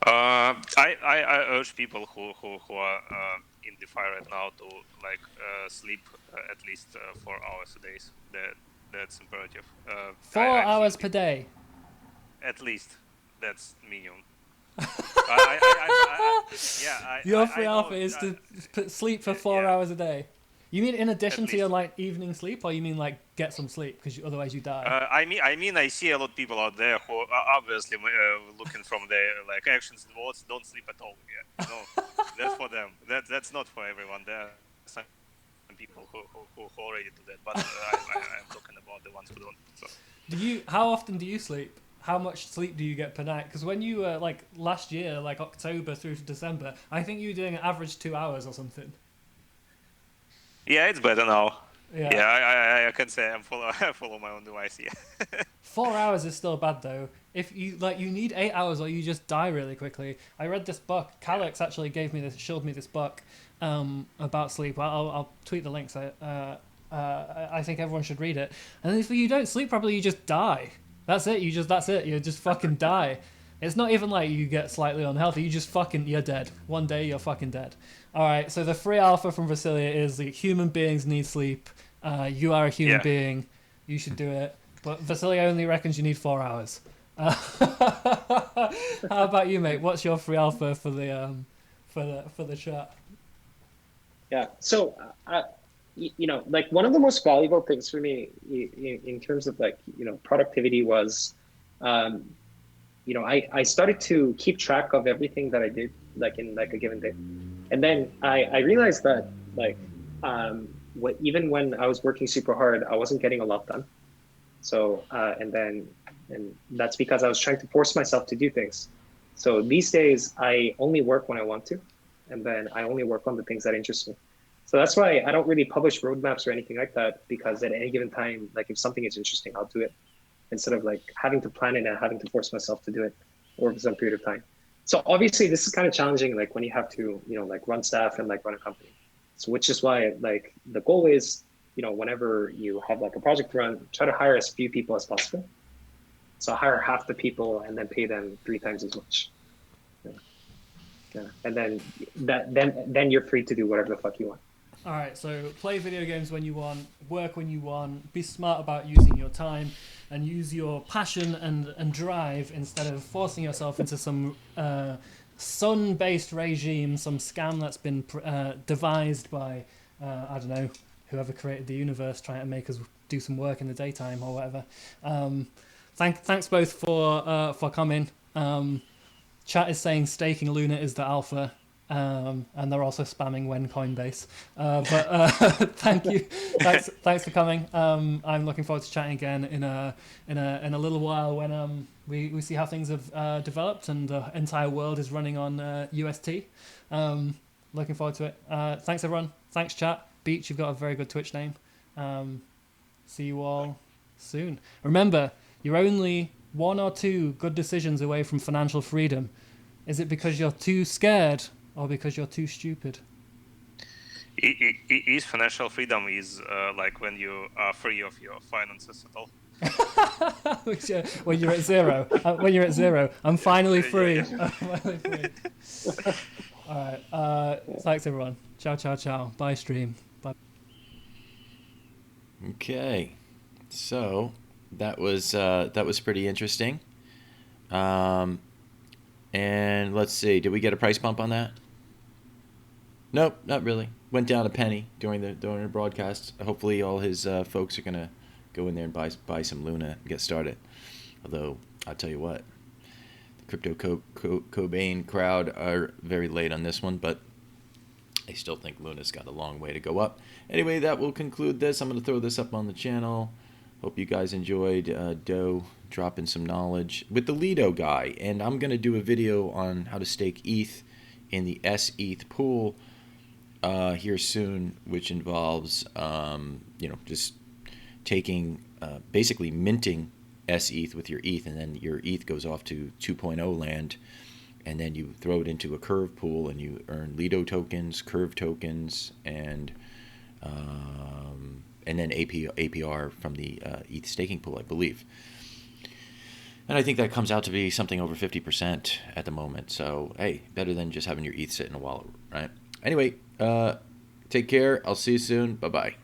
F: I urge people who are in DeFi right now to sleep at least 4 hours a day. That's imperative.
D: 4 hours per day.
F: At least that's minimum.
D: Your free alpha is to sleep for 4 hours a day. You mean in addition
F: At
D: to your
F: least.
D: like evening sleep, or you mean like get some sleep because otherwise you die?
F: I see a lot of people out there who are obviously looking from their like actions and words don't sleep at all. Yeah, that's for them. That's not for everyone. There are some people who already do that, but I'm talking about the ones who don't. So.
D: How often do you sleep? How much sleep do you get per night? Because when you were like last year, like October through to December, I think you were doing an average 2 hours or something.
F: Yeah, it's better now.
D: Yeah.
F: Yeah, I can say I follow my own device. Yeah.
D: 4 hours is still bad though. If you you need 8 hours or you just die really quickly. I read this book. Calix actually showed me this book about sleep. I'll tweet the links. I think everyone should read it. And if you don't sleep properly, you just die. That's it. That's it. You just fucking die. It's not even like you get slightly unhealthy. You're dead. One day you're fucking dead. All right. So the free alpha from Vasilia is that human beings need sleep. You are a human being. You should do it. But Vasilia only reckons you need 4 hours. How about you, mate? What's your free alpha for the chat?
E: Yeah. So, like one of the most valuable things for me in terms of like, productivity was, I started to keep track of everything that I did like in like a given day. And then I realized that like, even when I was working super hard, I wasn't getting a lot done. So, and that's because I was trying to force myself to do things. So these days I only work when I want to, and then I only work on the things that interest me. So that's why I don't really publish roadmaps or anything like that, because at any given time, like if something is interesting, I'll do it instead of like having to plan it and having to force myself to do it over some period of time. So obviously this is kind of challenging, like when you have to, like run staff and like run a company. So which is why like the goal is, whenever you have like a project to run, try to hire as few people as possible. So hire half the people and then pay them 3 times as much. Yeah. And then you're free to do whatever the fuck you want.
D: All right, so play video games when you want, work when you want, be smart about using your time, and use your passion and drive instead of forcing yourself into some sun-based regime, some scam that's been devised by, I don't know, whoever created the universe trying to make us do some work in the daytime or whatever. Thanks both for coming. Chat is saying staking Luna is the alpha. And they're also spamming when Coinbase. But thank you, thanks for coming. I'm looking forward to chatting again in a little while when we see how things have developed and the entire world is running on UST. Looking forward to it. Thanks everyone. Thanks chat. Beach, you've got a very good Twitch name. See you all soon. Remember, you're only 1 or 2 good decisions away from financial freedom. Is it because you're too scared? Or because you're too stupid?
F: Is financial freedom like when you are free of your finances at all?
D: When you're at zero. When you're at zero. I'm finally free. I'm finally free. All right. Thanks, everyone. Ciao, ciao, ciao. Bye, stream. Bye.
A: Okay. So that was pretty interesting. And let's see, did we get a price bump on that? Nope, not really. Went down a penny during the broadcast. Hopefully all his folks are gonna go in there and buy some Luna and get started. Although I'll tell you what, the crypto Cobain crowd are very late on this one, but I still think Luna's got a long way to go up. Anyway, that will conclude this. I'm gonna throw this up on the channel. Hope you guys enjoyed Doe dropping some knowledge with the LIDO guy, and I'm gonna do a video on how to stake ETH in the SETH pool here soon, which involves just taking basically minting SETH with your ETH, and then your ETH goes off to 2.0 land, and then you throw it into a Curve pool and you earn LIDO tokens, Curve tokens, and then APR from the ETH staking pool, I believe. And I think that comes out to be something over 50% at the moment. So, hey, better than just having your ETH sit in a wallet, right? Anyway, take care. I'll see you soon. Bye-bye.